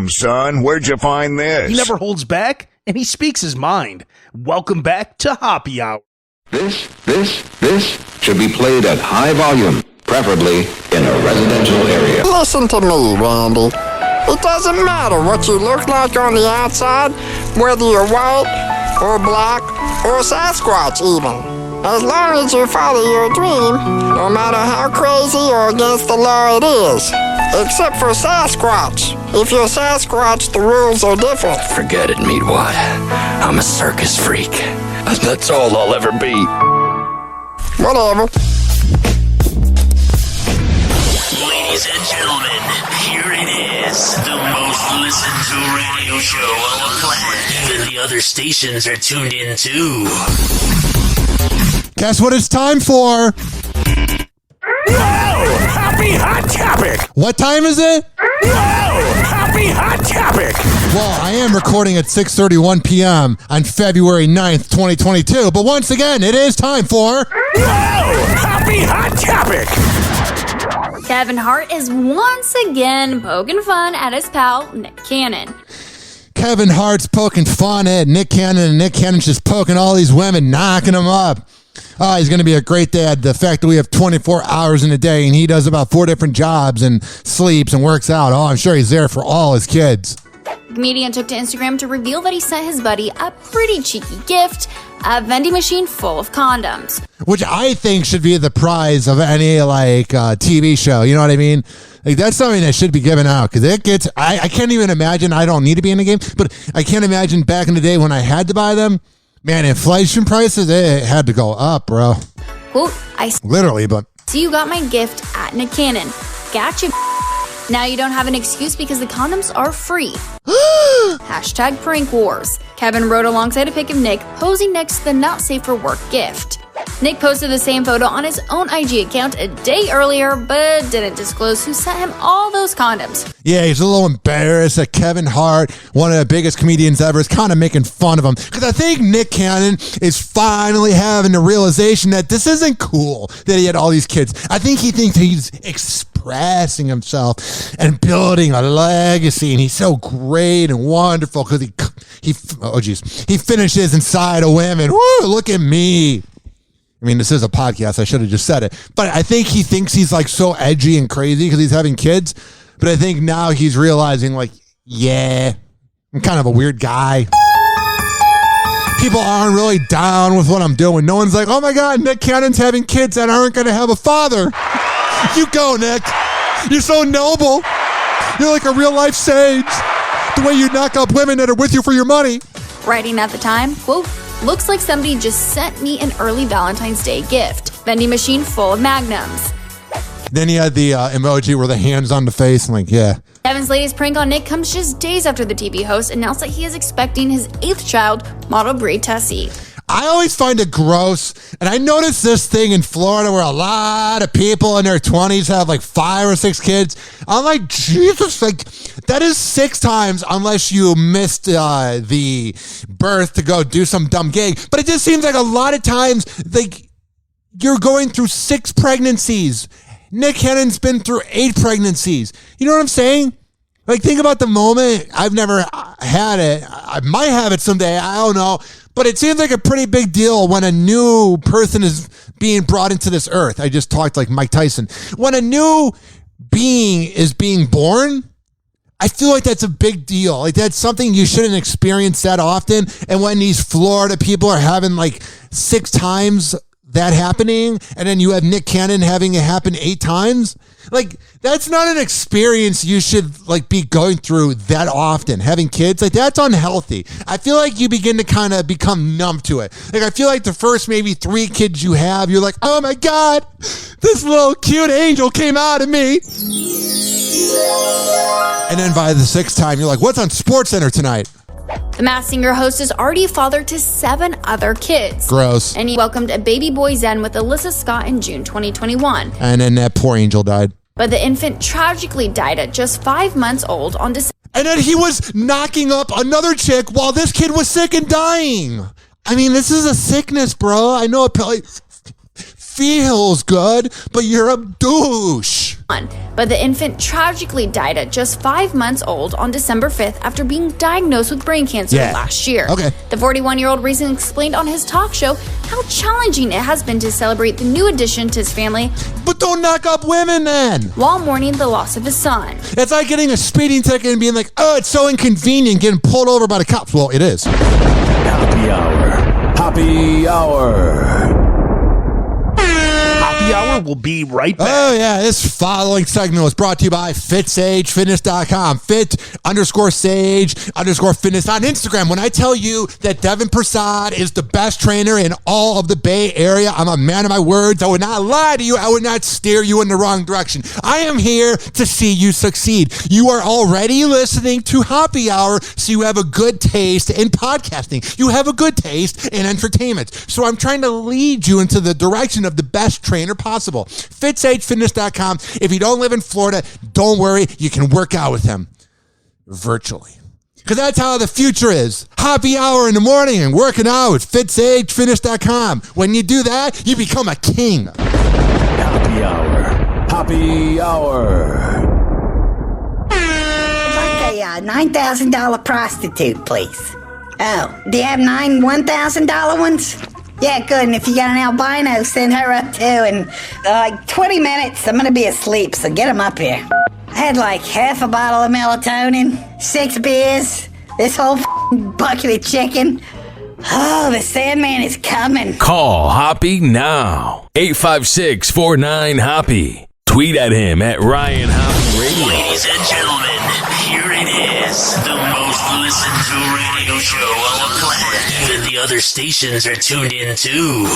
son. Where'd you find this? He never holds back, and he speaks his mind. Welcome back to Hoppe Hour. This should be played at high volume, preferably in a residential area. Listen to me, Randy. It doesn't matter what you look like on the outside, whether you're white or black or Sasquatch even. As long as you follow your dream, no matter how crazy or against the law it is. Except for Sasquatch. If you're Sasquatch, the rules are different. Forget it, Meatwad. I'm a circus freak. That's all I'll ever be. Whatever. Ladies and gentlemen, here it is. The most listened to radio show on the planet. Even the other stations are tuned in too. Guess what it's time for? Whoa! Happy Hot Topic! What time is it? Whoa! Happy Hot Topic! Well, I am recording at 6:31 p.m. on February 9th, 2022. But once again, it is time for... Whoa! Happy Hot Topic! Kevin Hart is once again poking fun at his pal, Nick Cannon. Kevin Hart's poking fun at Nick Cannon, and Nick Cannon's just poking all these women, knocking them up. Oh, he's going to be a great dad. The fact that we have 24 hours in a day and he does about 4 different jobs and sleeps and works out. Oh, I'm sure he's there for all his kids. The comedian took to Instagram to reveal that he sent his buddy a pretty cheeky gift, a vending machine full of condoms. Which I think should be the prize of any, TV show. You know what I mean? Like, that's something that should be given out because it gets... I can't even imagine. I don't need to be in the game, but I can't imagine back in the day when I had to buy them. Man, inflation prices, it had to go up, bro. Quote, Literally, but... So you got my gift at Nick Cannon. Gotcha. Now you don't have an excuse because the condoms are free. Hashtag prank wars. Kevin wrote alongside a pic of Nick posing next to the not safe for work gift. Nick posted the same photo on his own IG account a day earlier, but didn't disclose who sent him all those condoms. Yeah, he's a little embarrassed that Kevin Hart, one of the biggest comedians ever, is kind of making fun of him. Because I think Nick Cannon is finally having the realization that this isn't cool that he had all these kids. I think he thinks he's expressing himself and building a legacy, and he's so great and wonderful because he finishes inside of women. Woo, look at me. I mean, this is a podcast. I should have just said it. But I think he thinks he's like so edgy and crazy because he's having kids. But I think now he's realizing yeah, I'm kind of a weird guy. People aren't really down with what I'm doing. No one's like, oh my God, Nick Cannon's having kids that aren't going to have a father. You go, Nick. You're so noble. You're like a real life sage. The way you knock up women that are with you for your money. Writing at the time, quote, looks like somebody just sent me an early Valentine's Day gift. Vending machine full of magnums. Then he had the emoji where the hand's on the face. I'm like, yeah. Kevin's latest prank on Nick comes just days after the TV host announced that he is expecting his 8th child, model Brady Tessie. I always find it gross, and I noticed this thing in Florida where a lot of people in their 20s have 5 or 6 kids. I'm like, Jesus, that is 6 times unless you missed the birth to go do some dumb gig. But it just seems like a lot of times, you're going through 6 pregnancies. Nick Cannon's been through 8 pregnancies. You know what I'm saying? Think about the moment. I've never had it. I might have it someday. I don't know. But it seems like a pretty big deal when a new person is being brought into this earth. I just talked like Mike Tyson. When a new being is being born, I feel like that's a big deal. That's something you shouldn't experience that often. And when these Florida people are having 6 times that happening, and then you have Nick Cannon having it happen 8 times, that's not an experience you should be going through that often. Having kids, that's unhealthy. I feel like you begin to kind of become numb to it. I feel like the first maybe 3 kids you have, you're like, oh my God, this little cute angel came out of me. And then by the 6th time, you're like, what's on SportsCenter tonight? The Masked Singer host is already a father to 7 other kids. Gross. And he welcomed a baby boy Zen with Alyssa Scott in June 2021. And then that poor angel died. But the infant tragically died at just 5 months old on December. And then he was knocking up another chick while this kid was sick and dying. I mean, this is a sickness, bro. I know it probably feels good, but you're a douche. but the infant tragically died at just 5 months old on December 5th after being diagnosed with brain cancer last year. Okay. The 41-year-old recently explained on his talk show how challenging it has been to celebrate the new addition to his family. But don't knock up women then. While mourning the loss of his son. It's like getting a speeding ticket and being like, oh, it's so inconvenient getting pulled over by the cops. Well, it is. Happy Hour. Happy Hour. Hoppe Hour will be right back. Oh, yeah. This following segment was brought to you by FitSageFitness.com. Fit_Sage_Fitness on Instagram. When I tell you that Devin Prasad is the best trainer in all of the Bay Area, I'm a man of my words. I would not lie to you. I would not steer you in the wrong direction. I am here to see you succeed. You are already listening to Hoppe Hour, so you have a good taste in podcasting. You have a good taste in entertainment. So I'm trying to lead you into the direction of the best trainer possible. FitSageFitness.com. If you don't live in Florida, don't worry. You can work out with him virtually. Because that's how the future is. Hoppe Hour in the morning and working out with FitSageFitness.com. When you do that, you become a king. Happy Hour. Happy Hour. I'd like a $9,000 prostitute, please. Oh, do you have 9 $1,000 ones? Yeah, good. And if you got an albino, send her up too. And like 20 minutes, I'm going to be asleep, so get them up here. I had like half a bottle of melatonin, 6 beers, this whole bucket of chicken. Oh, the Sandman is coming. Call Hoppe now. 856-49-HOPPE. Tweet at him at Ryan Hoppe Radio. Ladies and gentlemen, here it is. The most listened to radio show on the planet. Even the other stations are tuned in too.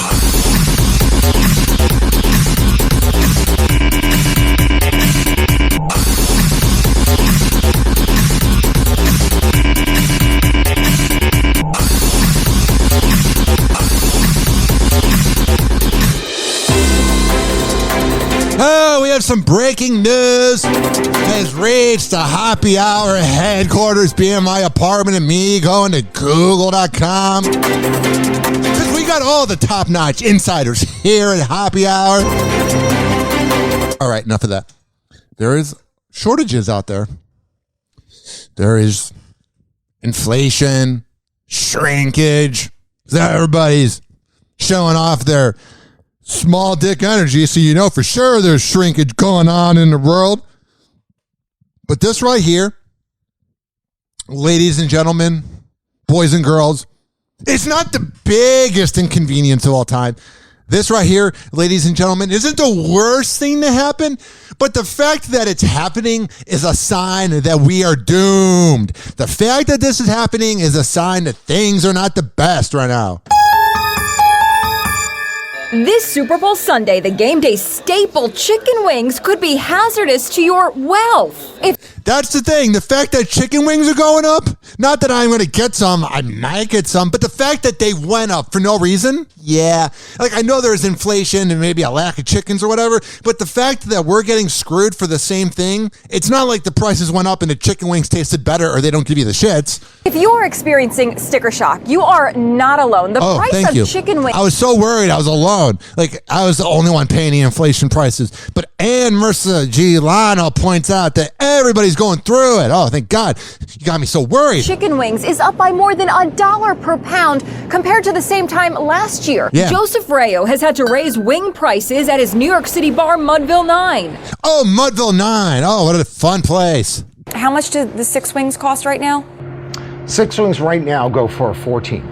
Oh, we have some breaking news. Has reached the Hoppe Hour headquarters, being my apartment, and me going to Google.com. Because we got all the top-notch insiders here at Hoppe Hour. All right, enough of that. There is shortages out there. There is inflation, shrinkage. Everybody's showing off their small dick energy, so you know for sure there's shrinkage going on in the world. But this right here, ladies and gentlemen, boys and girls, it's not the biggest inconvenience of all time. This right here, ladies and gentlemen, isn't the worst thing to happen, but the fact that it's happening is a sign that we are doomed. The fact that this is happening is a sign that things are not the best right now. This Super Bowl Sunday, the game day staple chicken wings could be hazardous to your wealth. That's the thing. The fact that chicken wings are going up, not that I'm going to get some, I might get some, but the fact that they went up for no reason, yeah. Like, I know there's inflation and maybe a lack of chickens or whatever, but the fact that we're getting screwed for the same thing, it's not like the prices went up and the chicken wings tasted better or they don't give you the shits. If you are experiencing sticker shock, you are not alone. The price of chicken wings. I was so worried I was alone. Like, I was the only one paying the inflation prices. But Ann Mercer Gilano points out that everybody's going through it. Oh, thank God. You got me so worried. Chicken wings is up by more than $1 per pound compared to the same time last year. Yeah. Joseph Rayo has had to raise wing prices at his New York City bar, Mudville 9. Oh, Mudville 9. Oh, what a fun place. How much do the 6 wings cost right now? 6 wings right now go for $14.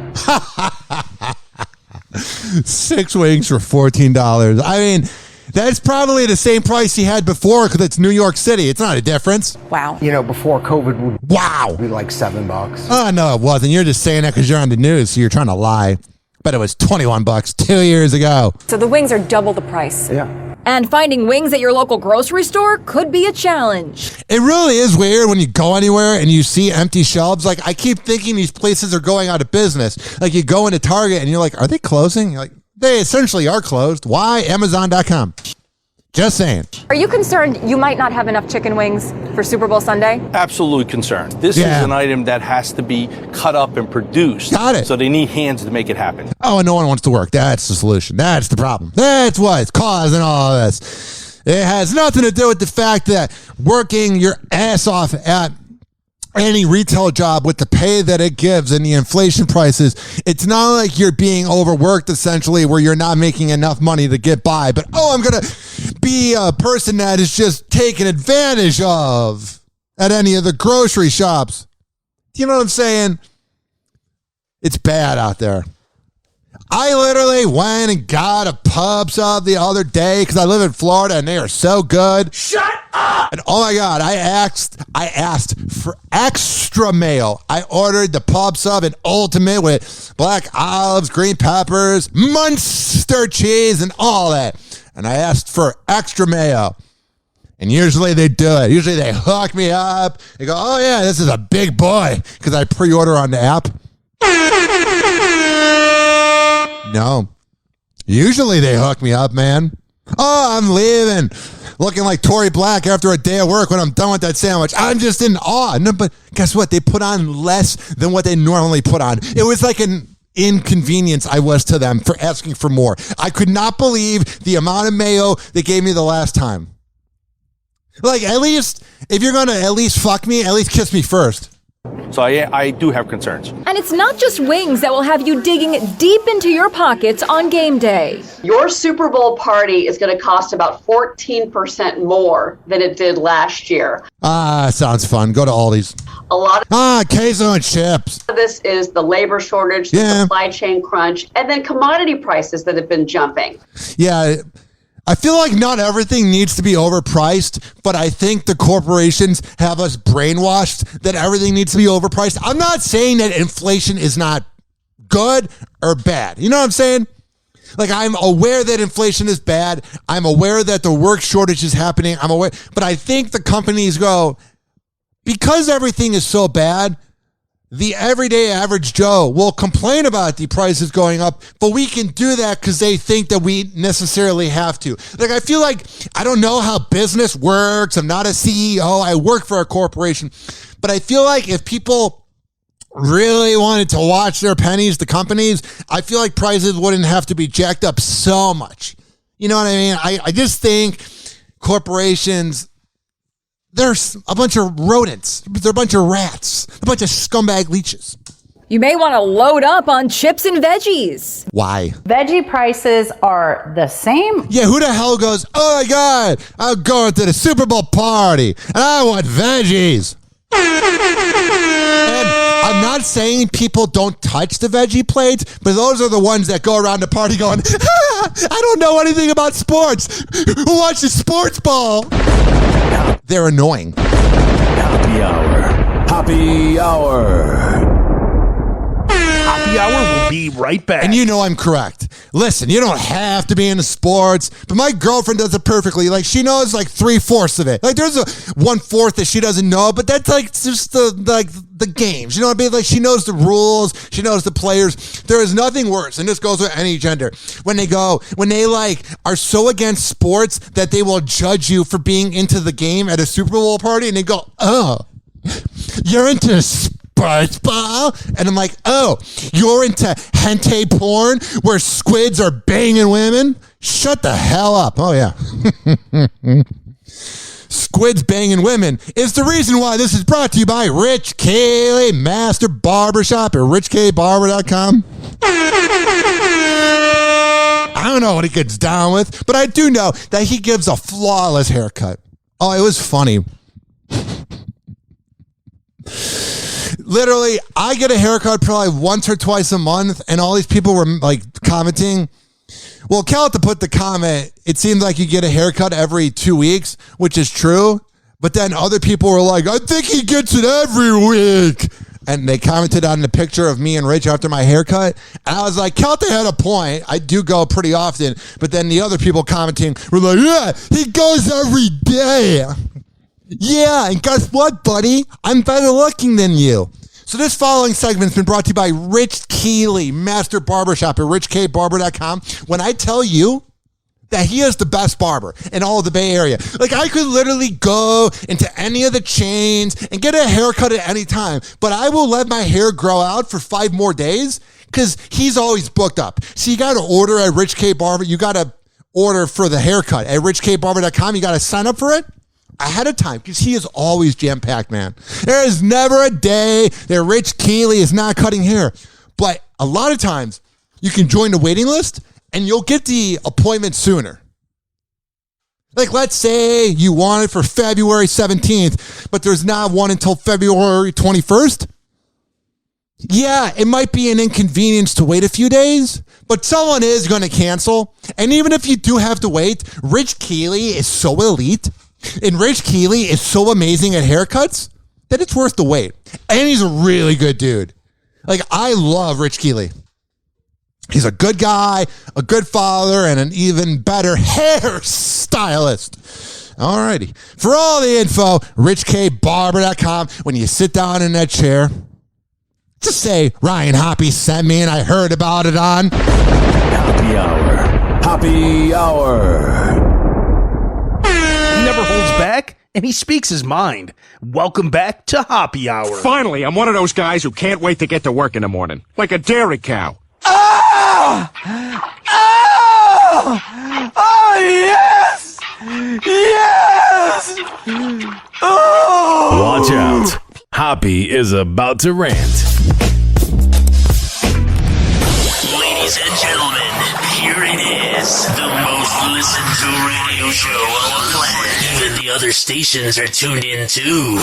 6 wings for $14. I mean, that's probably the same price he had before because it's New York City. It's not a difference. Wow. You know, before COVID would be like $7. Oh, no, it wasn't. You're just saying that because you're on the news, so you're trying to lie. But it was $21 2 years ago. So the wings are double the price. Yeah. And finding wings at your local grocery store could be a challenge. It really is weird when you go anywhere and you see empty shelves. Like, I keep thinking these places are going out of business. Like, you go into Target and you're like, are they closing? You're like, they essentially are closed. Why? Amazon.com. Just saying. Are you concerned you might not have enough chicken wings for Super Bowl Sunday? Absolutely concerned. This is an item that has to be cut up and produced. Got it. So they need hands to make it happen. Oh, and no one wants to work. That's the solution. That's the problem. That's what's causing all of this. It has nothing to do with the fact that working your ass off at any retail job with the pay that it gives and the inflation prices, it's not like you're being overworked essentially where you're not making enough money to get by, but I'm going to be a person that is just taken advantage of at any of the grocery shops. Do you know what I'm saying? It's bad out there. I literally went and got a pub sub the other day because I live in Florida and they are so good. Shut up! And oh my God, I asked for extra mayo. I ordered the pub sub and ultimate with black olives, green peppers, Munster cheese, and all that. And I asked for extra mayo. And usually they do it. Usually they hook me up. They go, oh yeah, this is a big boy because I pre-order on the app. No. Usually they hook me up, man. Oh, I'm leaving. Looking like Tory Black after a day of work when I'm done with that sandwich. I'm just in awe. No, but guess what? They put on less than what they normally put on. It was like an inconvenience I was to them for asking for more. I could not believe the amount of mayo they gave me the last time. Like, at least, if you're going to at least fuck me, at least kiss me first. So I do have concerns. And it's not just wings that will have you digging deep into your pockets on game day. Your Super Bowl party is going to cost about 14% more than it did last year. Sounds fun. Go to Aldi's. A lot of queso and chips. this is the labor shortage, the supply chain crunch, and then commodity prices that have been jumping. Yeah, I feel like not everything needs to be overpriced, but I think the corporations have us brainwashed that everything needs to be overpriced. I'm not saying that inflation is not good or bad. You know what I'm saying? Like, I'm aware that inflation is bad. I'm aware that the work shortage is happening. I'm aware, but I think the companies go, because everything is so bad, the everyday average Joe will complain about the prices going up, but we can do that because they think that we necessarily have to. Like, I feel like I don't know how business works. I'm not a CEO. I work for a corporation. But I feel like if people really wanted to watch their pennies, the companies, I feel like prices wouldn't have to be jacked up so much. You know what I mean? I just think corporations, they're a bunch of rodents. They're a bunch of rats. A bunch of scumbag leeches. You may want to load up on chips and veggies. Why? Veggie prices are the same. Yeah, who the hell goes, oh my God, I'm going to the Super Bowl party and I want veggies. And I'm not saying people don't touch the veggie plates, but those are the ones that go around the party going, I don't know anything about sports. Who watches sports ball? They're annoying. Hoppe Hour. Hoppe Hour. Hoppe Hour will be right back. And you know I'm correct. Listen, you don't have to be into sports, but my girlfriend does it perfectly. Like, she knows like 3/4 of it. Like, there's a 1/4 that she doesn't know, but that's like just the games. You know what I mean? Like, she knows the rules. She knows the players. There is nothing worse, and this goes with any gender, when they like are so against sports that they will judge you for being into the game at a Super Bowl party, and they go, oh, you're into sports ball? And I'm like, oh, you're into hentai porn where squids are banging women? Shut the hell up. Oh, yeah. Squids banging women is the reason why this is brought to you by Rich Kylie Master Barbershop at richkbarber.com. I don't know what he gets down with, but I do know that he gives a flawless haircut. Oh, it was funny. Literally, I get a haircut probably once or twice a month, and all these people were like commenting. Well, Cal to put the comment, it seems like you get a haircut every 2 weeks, which is true. But then other people were like, I think he gets it every week. And they commented on the picture of me and Rich after my haircut. And I was like, Cal had a point. I do go pretty often. But then the other people commenting were like, yeah, he goes every day. Yeah, and guess what, buddy? I'm better looking than you. So this following segment's been brought to you by Rich Kylie, Master Barbershop at richkbarber.com. When I tell you that he is the best barber in all of the Bay Area, like, I could literally go into any of the chains and get a haircut at any time, but I will let my hair grow out for 5 more days because he's always booked up. So you got to order at Rich K Barber. You got to order for the haircut at richkbarber.com, you got to sign up for it ahead of time because he is always jam-packed, man. There is never a day that Rich Keeley is not cutting hair. But a lot of times, you can join the waiting list and you'll get the appointment sooner. Like, let's say you want it for February 17th, but there's not one until February 21st. Yeah, it might be an inconvenience to wait a few days, but someone is going to cancel. And even if you do have to wait, Rich Keeley is so elite and Rich Keeley is so amazing at haircuts that it's worth the wait. And he's a really good dude. Like, I love Rich Keeley. He's a good guy, a good father, and an even better hairstylist. Alrighty. For all the info, richkbarber.com. When you sit down in that chair, just say, Ryan Hoppe sent me and I heard about it on Happy Hour. Happy Hour. He never holds back, and he speaks his mind. Welcome back to Hoppe Hour. Finally, I'm one of those guys who can't wait to get to work in the morning. Like a dairy cow. Oh! Oh! Oh, yes! Yes! Oh! Watch out. Hoppe is about to rant. Ladies and gentlemen, here it is. The most listened to radio show on the planet. Even the other stations are tuned in too.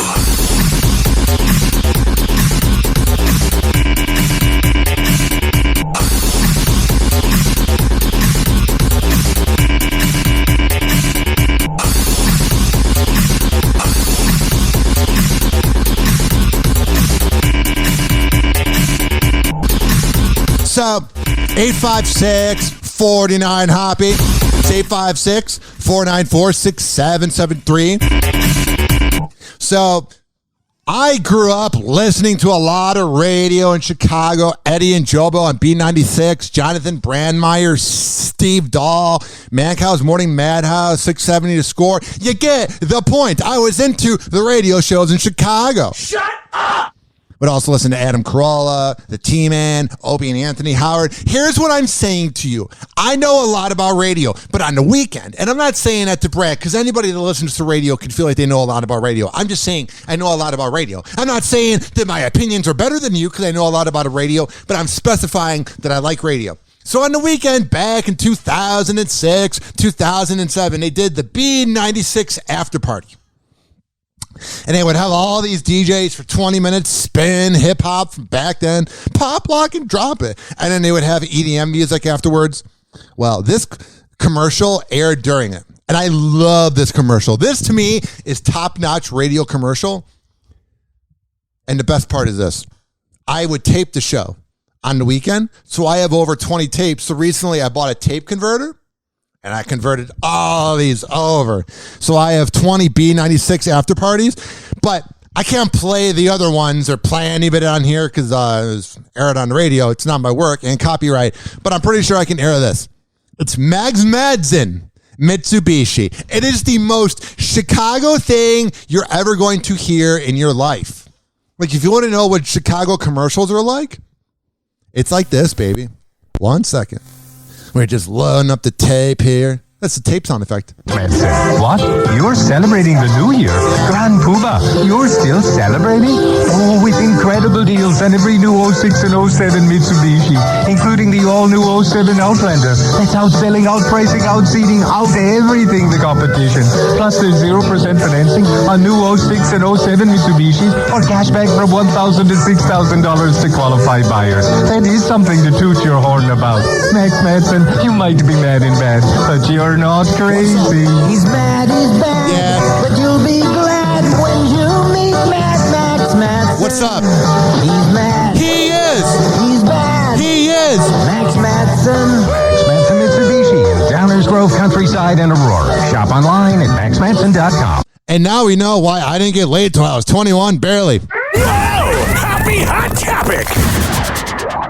So, 856-49 Hoppe. It's 856-494-6773. So, I grew up listening to a lot of radio in Chicago. Eddie and Jobo on B96, Jonathan Brandmeier, Steve Dahl, Mancow's Morning Madhouse, 670 to Score. You get the point. I was into the radio shows in Chicago. Shut up! But also listen to Adam Carolla, the T-Man, Opie and Anthony Howard. Here's what I'm saying to you. I know a lot about radio, but on the weekend, and I'm not saying that to brag, because anybody that listens to radio can feel like they know a lot about radio. I'm just saying I know a lot about radio. I'm not saying that my opinions are better than you because I know a lot about radio, but I'm specifying that I like radio. So on the weekend, back in 2006, 2007, they did the B96 after party. And they would have all these DJs for 20 minutes spin hip-hop from back then, pop, lock, and drop it. And then they would have EDM music afterwards. Well, this commercial aired during it. And I love this commercial. This, to me, is top-notch radio commercial. And the best part is this. I would tape the show on the weekend. So I have over 20 tapes. So recently I bought a tape converter. And I converted all these over. So I have 20 B96 after parties, but I can't play the other ones or play any of it on here because it was aired on the radio. It's not my work and copyright, but I'm pretty sure I can air this. It's Max Madsen Mitsubishi. It is the most Chicago thing you're ever going to hear in your life. Like, if you want to know what Chicago commercials are like, it's like this, baby. 1 second. We're just loading up the tape here. That's the tape sound effect. What? You're celebrating the new year? Grand Poobah, you're still celebrating? Oh, with incredible deals on every new 06 and 07 Mitsubishi, including the all-new 07 Outlander. That's outselling, outpricing, outseating, out everything the competition. Plus, there's 0% financing on new 06 and 07 Mitsubishis or cashback from $1,000 to $6,000 to qualified buyers. That is something to toot your horn about. Max Madsen, you might be mad in bed, but you're not crazy. He's bad, yeah. But you'll be glad when you meet Max Madsen. What's up? He's mad. He is. He's bad. He is. Max Madsen. Max Madsen Mitsubishi in Downers Grove, Countryside, and Aurora. Shop online at maxmadsen.com. And now we know why I didn't get laid till I was 21, barely. Whoa! Happy hot topic!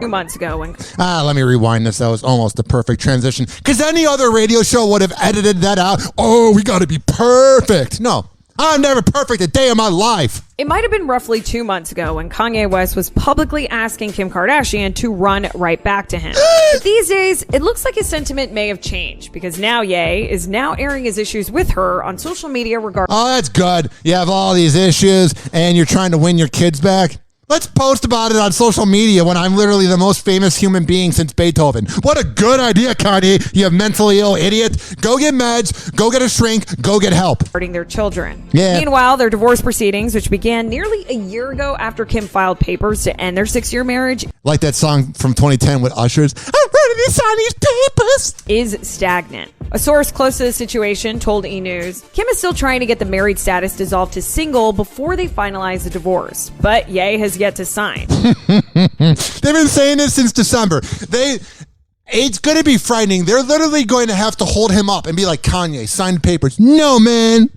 2 months ago. When let me rewind this. That was almost the perfect transition. Because any other radio show would have edited that out. Oh, we got to be perfect. No, I'm never perfect a day of my life. It might have been roughly 2 months ago when Kanye West was publicly asking Kim Kardashian to run right back to him. But these days, it looks like his sentiment may have changed because now Ye is now airing his issues with her on social media regarding... Oh, that's good. You have all these issues and you're trying to win your kids back. Let's post about it on social media when I'm literally the most famous human being since Beethoven. What a good idea, Kanye. You mentally ill idiot. Go get meds. Go get a shrink. Go get help. Regarding their children. Yeah. Meanwhile, their divorce proceedings, which began nearly a year ago after Kim filed papers to end their 6-year marriage. Like that song from 2010 with Ushers. I'm ready to sign these papers. Is stagnant. A source close to the situation told E! News, Kim is still trying to get the married status dissolved to single before they finalize the divorce. But Ye has yet to sign. They've been saying this since December. It's going to be frightening. They're literally going to have to hold him up and be like, Kanye, sign the papers. No, man.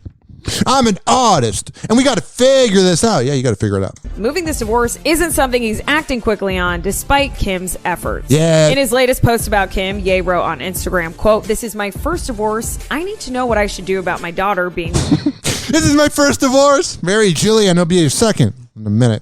I'm an artist, and we got to figure this out. Yeah, you got to figure it out. Moving this divorce isn't something he's acting quickly on, despite Kim's efforts. Yeah. In his latest post about Kim, Ye wrote on Instagram, quote, "This is my first divorce. I need to know what I should do about my daughter being..." This is my first divorce. Mary Julian will be your second in a minute.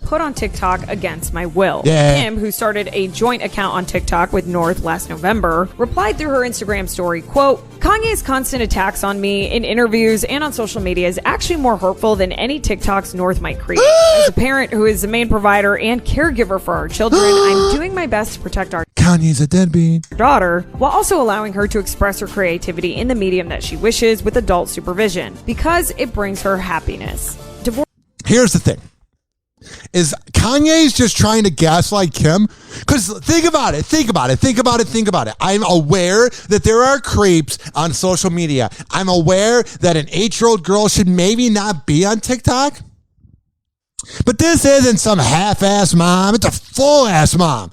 Put on TikTok against my will. Yeah. Kim, who started a joint account on TikTok with North last November, replied through her Instagram story, quote, "Kanye's constant attacks on me in interviews and on social media is actually more hurtful than any TikToks North might create. As a parent who is the main provider and caregiver for our children, I'm doing my best to protect our Kanye's a deadbeat daughter while also allowing her to express her creativity in the medium that she wishes with adult supervision because it brings her happiness." Here's the thing. Is Kanye's just trying to gaslight Kim? Because think about it. I'm aware that there are creeps on social media. I'm aware that an 8-year-old girl should maybe not be on TikTok. But this isn't some half-ass mom. It's a full-ass mom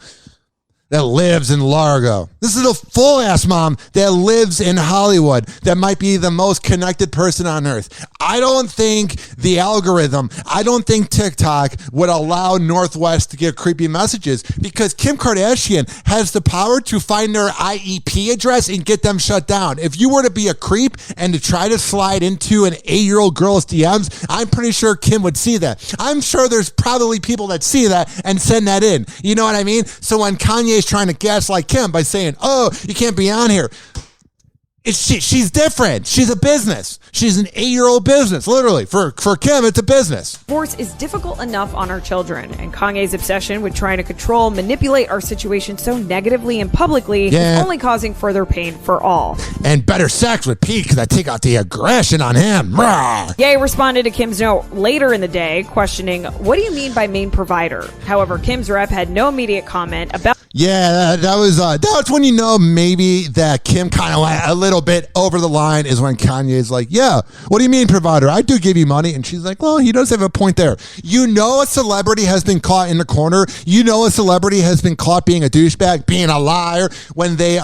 that lives in Largo. This is a full-ass mom that lives in Hollywood that might be the most connected person on earth. I don't think the algorithm, I don't think TikTok would allow Northwest to get creepy messages because Kim Kardashian has the power to find their IEP address and get them shut down. If you were to be a creep and to try to slide into an 8-year-old girl's DMs, I'm pretty sure Kim would see that. I'm sure there's probably people that see that and send that in. You know what I mean? So when Kanye's trying to gaslight Kim by saying, "Oh, you can't be on here," she's different. She's a business. She's an 8-year-old business. Literally, for Kim, it's a business. Divorce is difficult enough on our children, and Kanye's obsession with trying to control, manipulate our situation so negatively and publicly is only causing further pain for all. And better sex with Pete because I take out the aggression on him. Ye responded to Kim's note later in the day, questioning, "What do you mean by main provider?" However, Kim's rep had no immediate comment about... Yeah, that's when you know maybe that Kim kind of went a little bit over the line is when Kanye's like, "Yeah, what do you mean provider? I do give you money." And she's like, "Well, he does have a point there." You know a celebrity has been caught in the corner. You know a celebrity has been caught being a douchebag, being a liar when they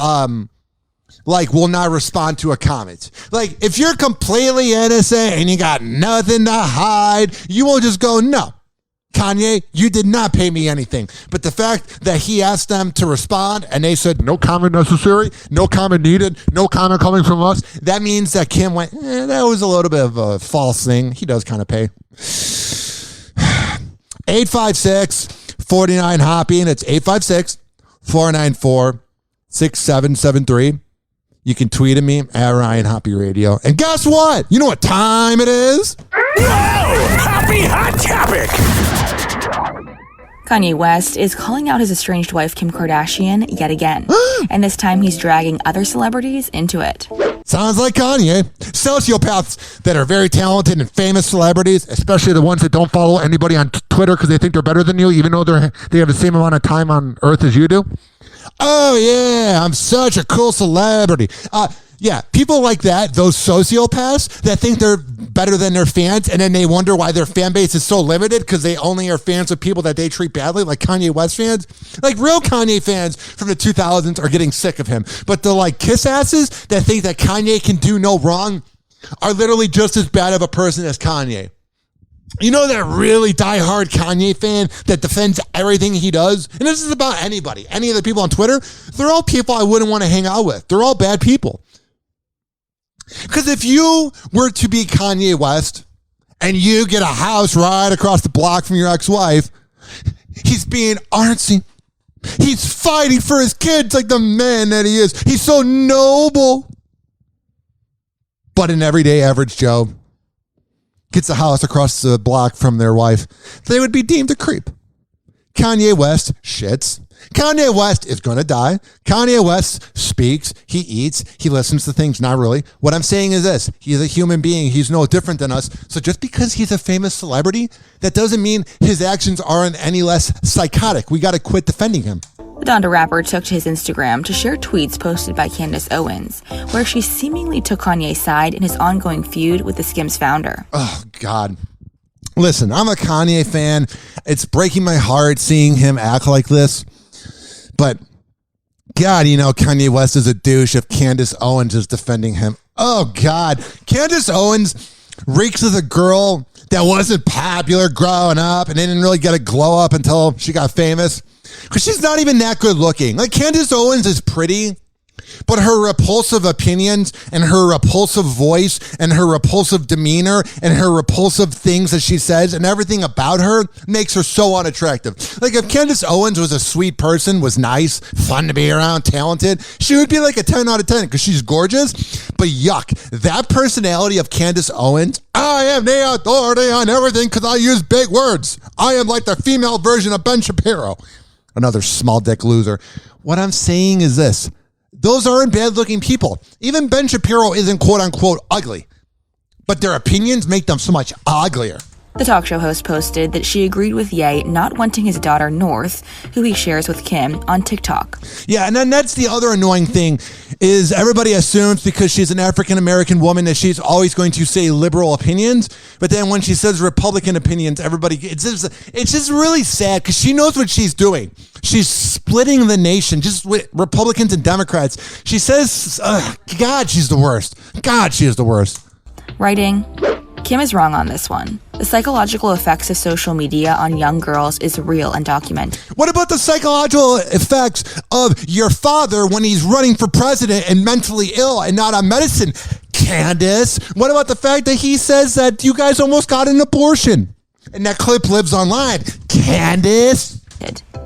will not respond to a comment. Like, if you're completely innocent and you got nothing to hide, you won't just go, "No, Kanye, you did not pay me anything." But the fact that he asked them to respond and they said, "No comment necessary, no comment needed, no comment coming from us," that means that Kim went, that was a little bit of a false thing. He does kind of pay. 856-49-HOPPE, and it's 856-494-6773. You can tweet at me at Ryan Hoppe Radio. And guess what? You know what time it is? Whoa! Hoppe Hot Topic! Kanye West is calling out his estranged wife, Kim Kardashian, yet again. And this time he's dragging other celebrities into it. Sounds like Kanye. Sociopaths that are very talented and famous celebrities, especially the ones that don't follow anybody on Twitter because they think they're better than you, even though they have the same amount of time on Earth as you do. "Oh, yeah, I'm such a cool celebrity." Yeah, people like that, those sociopaths that think they're better than their fans, and then they wonder why their fan base is so limited because they only are fans of people that they treat badly, like Kanye West fans. Like, real Kanye fans from the 2000s are getting sick of him. But the, kiss asses that think that Kanye can do no wrong are literally just as bad of a person as Kanye. You know that really diehard Kanye fan that defends everything he does? And this is about anybody. Any of the people on Twitter, they're all people I wouldn't want to hang out with. They're all bad people. Because if you were to be Kanye West and you get a house right across the block from your ex-wife, he's being artsy. He's fighting for his kids like the man that he is. He's so noble. But an everyday average Joe gets a house across the block from their wife, they would be deemed a creep. Kanye West shits. Kanye West is going to die. Kanye West speaks, he eats, he listens to things. Not really. What I'm saying is this. He's a human being. He's no different than us. So just because he's a famous celebrity, that doesn't mean his actions aren't any less psychotic. We got to quit defending him. The Donda rapper took to his Instagram to share tweets posted by Candace Owens, where she seemingly took Kanye's side in his ongoing feud with the Skims founder. Oh, God. Listen, I'm a Kanye fan. It's breaking my heart seeing him act like this. But, God, you know, Kanye West is a douche if Candace Owens is defending him. Oh, God. Candace Owens reeks of a girl that wasn't popular growing up and didn't really get a glow up until she got famous. Because she's not even that good looking. Like, Candace Owens is pretty, but her repulsive opinions and her repulsive voice and her repulsive demeanor and her repulsive things that she says and everything about her makes her so unattractive. Like, if Candace Owens was a sweet person, was nice, fun to be around, talented, she would be like a 10 out of 10 because she's gorgeous. But yuck, that personality of Candace Owens, I am the authority on everything because I use big words. I am like the female version of Ben Shapiro. Another small dick loser. What I'm saying is this. Those aren't bad-looking people. Even Ben Shapiro isn't quote-unquote ugly. But their opinions make them so much uglier. The talk show host posted that she agreed with Ye not wanting his daughter North, who he shares with Kim, on TikTok. Yeah, and then that's the other annoying thing, is everybody assumes because she's an African-American woman that she's always going to say liberal opinions, but then when she says Republican opinions, everybody, it's just really sad because she knows what she's doing. She's splitting the nation, just with Republicans and Democrats. She says, God, she's the worst. God, she is the worst. Writing, Kim is wrong on this one. The psychological effects of social media on young girls is real and documented. What about the psychological effects of your father when he's running for president and mentally ill and not on medicine? Candace, what about the fact that he says that you guys almost got an abortion? And that clip lives online. Candace?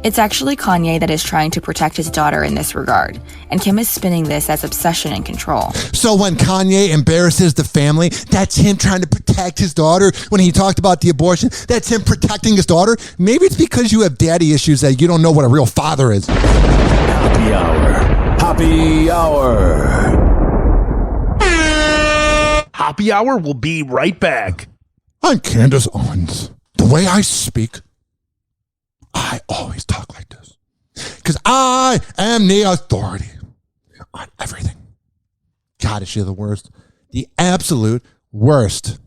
It's actually Kanye that is trying to protect his daughter in this regard, and Kim is spinning this as obsession and control. So when Kanye embarrasses the family, that's him trying to protect his daughter. When he talked about the abortion, that's him protecting his daughter. Maybe it's because you have daddy issues that you don't know what a real father is. Happy Hour. Happy Hour. Hoppe Hour will be right back. I'm Candace Owens. The way I speak, I always talk like this because I am the authority on everything. God, is she the worst? The absolute worst.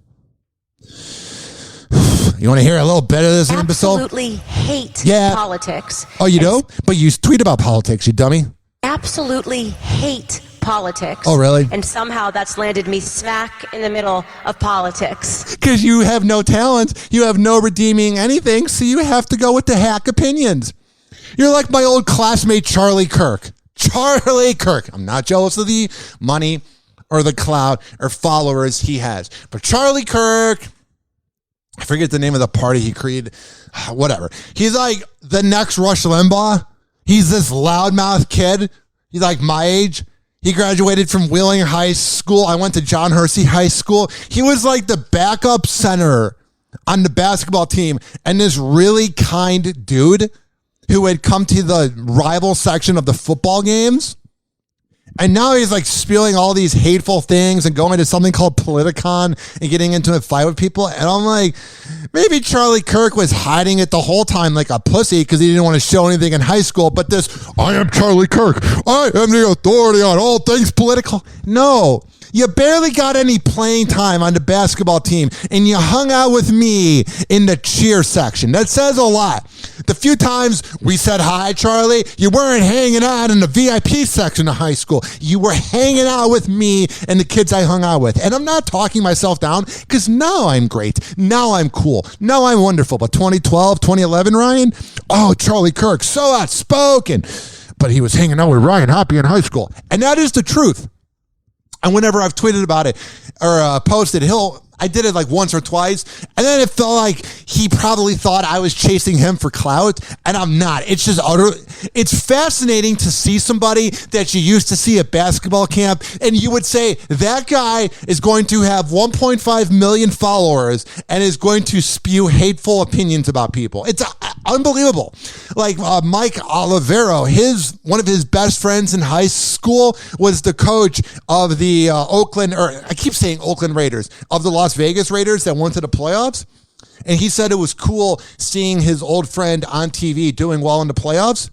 You want to hear a little bit of this, imbecile? Absolutely hate politics. Oh, you do? But you tweet about politics, you dummy. Absolutely hate politics. Oh, really? And somehow that's landed me smack in the middle of politics. Because you have no talent, you have no redeeming anything, so you have to go with the hack opinions. You're like my old classmate Charlie Kirk. Charlie Kirk. I'm not jealous of the money or the clout or followers he has. But Charlie Kirk, I forget the name of the party he created. Whatever. He's like the next Rush Limbaugh. He's this loudmouth kid. He's like my age. He graduated from Wheeling High School. I went to John Hersey High School. He was like the backup center on the basketball team. And this really kind dude who had come to the rival section of the football games. And now he's like spewing all these hateful things and going to something called Politicon and getting into a fight with people. And I'm like, maybe Charlie Kirk was hiding it the whole time like a pussy because he didn't want to show anything in high school. But this, I am Charlie Kirk. I am the authority on all things political. No, you barely got any playing time on the basketball team and you hung out with me in the cheer section. That says a lot. The few times we said hi, Charlie, you weren't hanging out in the VIP section of high school. You were hanging out with me and the kids I hung out with. And I'm not talking myself down because now I'm great. Now I'm cool. Now I'm wonderful. But 2012, 2011, Ryan, oh, Charlie Kirk, so outspoken. But he was hanging out with Ryan Hoppe in high school. And that is the truth. And whenever I've tweeted about it or posted, I did it like once or twice, and then it felt like he probably thought I was chasing him for clout, and I'm not. It's just it's fascinating to see somebody that you used to see at basketball camp, and you would say that guy is going to have 1.5 million followers and is going to spew hateful opinions about people. It's unbelievable. Like Mike Olivero, one of his best friends in high school was the coach of the Oakland Raiders, of the Las Vegas Raiders that went to the playoffs. And he said it was cool seeing his old friend on TV doing well in the playoffs.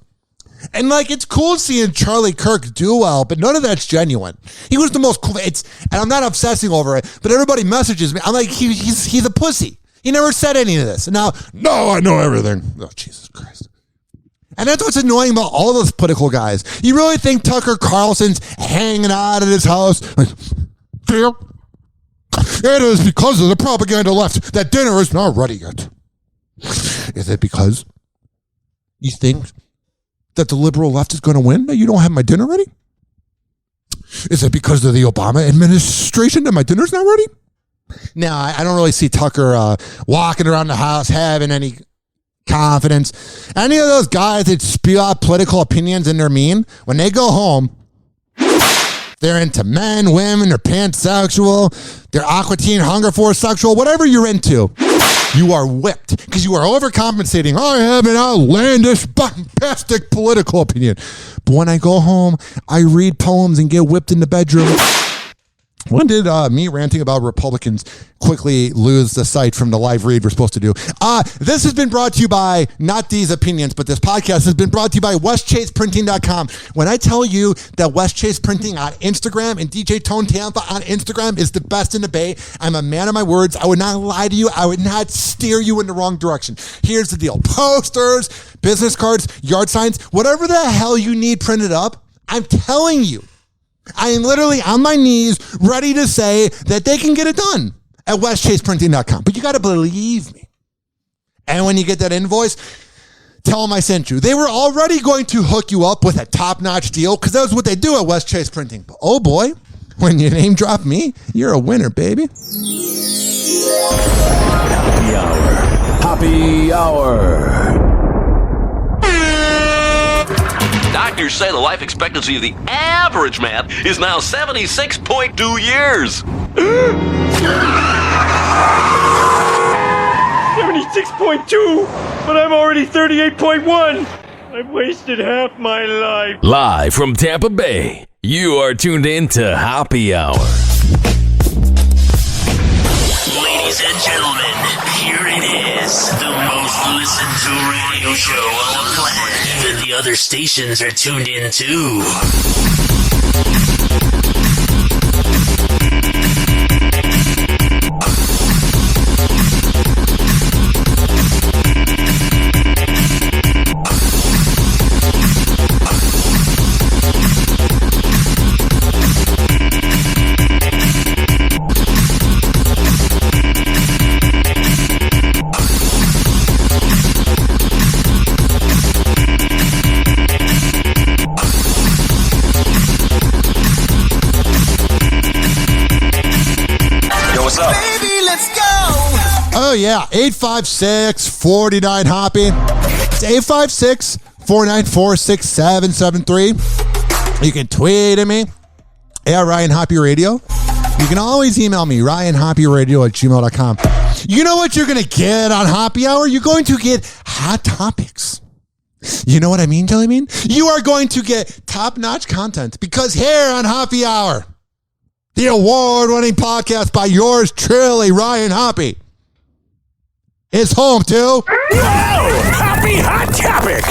And like, it's cool seeing Charlie Kirk do well, but none of that's genuine. He was the most cool. And I'm not obsessing over it, but everybody messages me. I'm like, he's a pussy. He never said any of this. And now, no, I know everything. Oh, Jesus Christ. And that's what's annoying about all those political guys. You really think Tucker Carlson's hanging out at his house? Like, dear, it is because of the propaganda left that dinner is not ready yet. Is it because you think that the liberal left is going to win, that you don't have my dinner ready? Is it because of the Obama administration that my dinner's not ready? No, I don't really see Tucker walking around the house having any confidence. Any of those guys that spew out political opinions and they're mean, when they go home, they're into men, women, they're pansexual, they're Aqua Teen, Hunger Force sexual, whatever you're into, you are whipped because you are overcompensating. I have an outlandish, bombastic political opinion. But when I go home, I read poems and get whipped in the bedroom. When did me ranting about Republicans quickly lose the sight from the live read we're supposed to do? This has been brought to you by, not these opinions, but this podcast has been brought to you by WestChasePrinting.com. When I tell you that West Chase Printing on Instagram and DJ Tone Tampa on Instagram is the best in the Bay, I'm a man of my words. I would not lie to you. I would not steer you in the wrong direction. Here's the deal. Posters, business cards, yard signs, whatever the hell you need printed up, I'm telling you, I am literally on my knees ready to say that they can get it done at westchaseprinting.com. But you got to believe me. And when you get that invoice, tell them I sent you. They were already going to hook you up with a top-notch deal because that's what they do at West Chase Printing. But oh boy, when you name drop me, you're a winner, baby. Happy Hour. Happy Hour. Doctors say the life expectancy of the average man is now 76.2 years. 76.2, but I'm already 38.1. I've wasted half my life. Live from Tampa Bay, you are tuned in to Hoppe Hour. Ladies and gentlemen, here it is, the most listened to radio show on the planet. Even the other stations are tuned in too. Oh, yeah. 856-49-HOPPE. It's 856-494-6773. You can tweet at me at Ryan Hoppe Radio. You can always email me, ryanhopperadio@gmail.com. You know what you're going to get on Hoppe Hour? You're going to get hot topics. You know what I mean, Jelly Bean? You are going to get top-notch content because here on Hoppe Hour, the award-winning podcast by yours truly, Ryan Hoppe, is home to... Happy Hot Topic!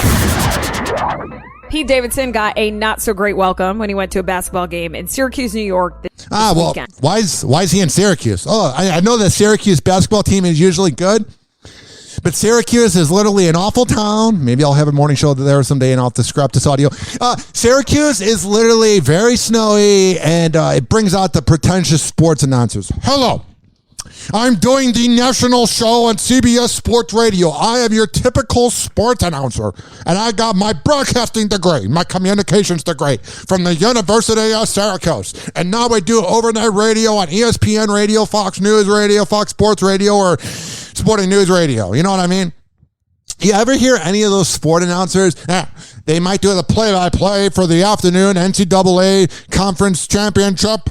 Pete Davidson got a not-so-great welcome when he went to a basketball game in Syracuse, New York this weekend. Why is he in Syracuse? Oh, I know the Syracuse basketball team is usually good, but Syracuse is literally an awful town. Maybe I'll have a morning show there someday and I'll have to scrap this audio. Syracuse is literally very snowy, and it brings out the pretentious sports announcers. Hello. I'm doing the national show on CBS Sports Radio. I am your typical sports announcer, and I got my broadcasting degree, my communications degree from the University of Syracuse. And now I do overnight radio on ESPN Radio, Fox News Radio, Fox Sports Radio, or Sporting News Radio. You know what I mean? You ever hear any of those sport announcers? They might do the play-by-play for the afternoon NCAA Conference Championship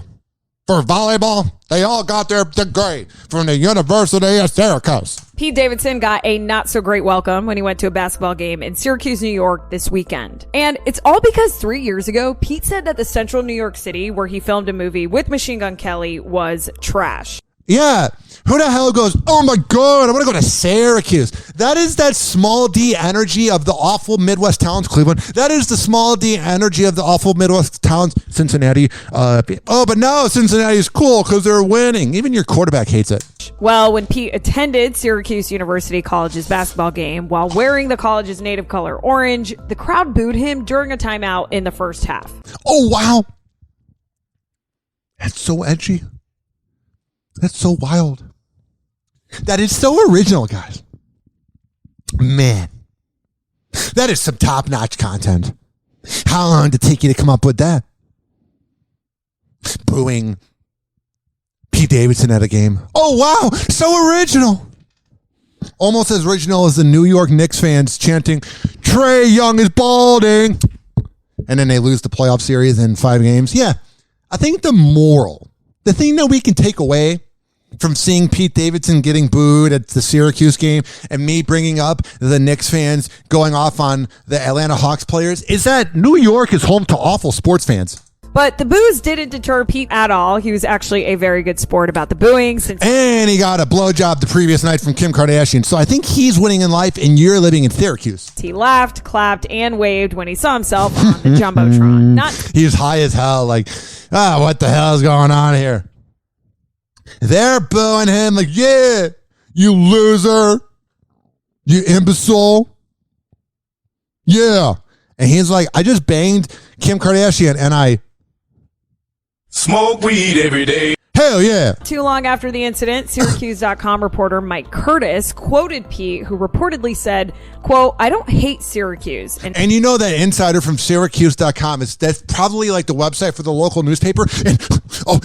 for volleyball. They all got their degree from the University of Syracuse. Pete Davidson got a not-so-great welcome when he went to a basketball game in Syracuse, New York this weekend. And it's all because 3 years ago, Pete said that the central New York City, where he filmed a movie with Machine Gun Kelly, was trash. Yeah. Who the hell goes, oh my God, I want to go to Syracuse? That is that small D energy of the awful Midwest towns, Cleveland. That is the small D energy of the awful Midwest towns, Cincinnati. But no, Cincinnati is cool because they're winning. Even your quarterback hates it. Well, when Pete attended Syracuse University College's basketball game while wearing the college's native color orange, the crowd booed him during a timeout in the first half. Oh, wow. That's so edgy. That's so wild. That is so original, guys. Man, that is some top-notch content. How long did it take you to come up with that? Booing Pete Davidson at a game. Oh, wow, so original. Almost as original as the New York Knicks fans chanting, Trae Young is balding. And then they lose the playoff series in 5 games. Yeah, I think the thing that we can take away from seeing Pete Davidson getting booed at the Syracuse game and me bringing up the Knicks fans going off on the Atlanta Hawks players is that New York is home to awful sports fans. But the boos didn't deter Pete at all. He was actually a very good sport about the booing. And he got a blowjob the previous night from Kim Kardashian. So I think he's winning in life and you're living in Syracuse. He laughed, clapped, and waved when he saw himself on the Jumbotron. He was high as hell, like, what the hell is going on here? They're booing him like, yeah, you loser, you imbecile. Yeah. And he's like, I just banged Kim Kardashian and I smoke weed every day. Hell yeah. Too long after the incident, Syracuse.com reporter Mike Curtis quoted Pete, who reportedly said, quote, I don't hate Syracuse. And you know that insider from Syracuse.com, that's probably like the website for the local newspaper. And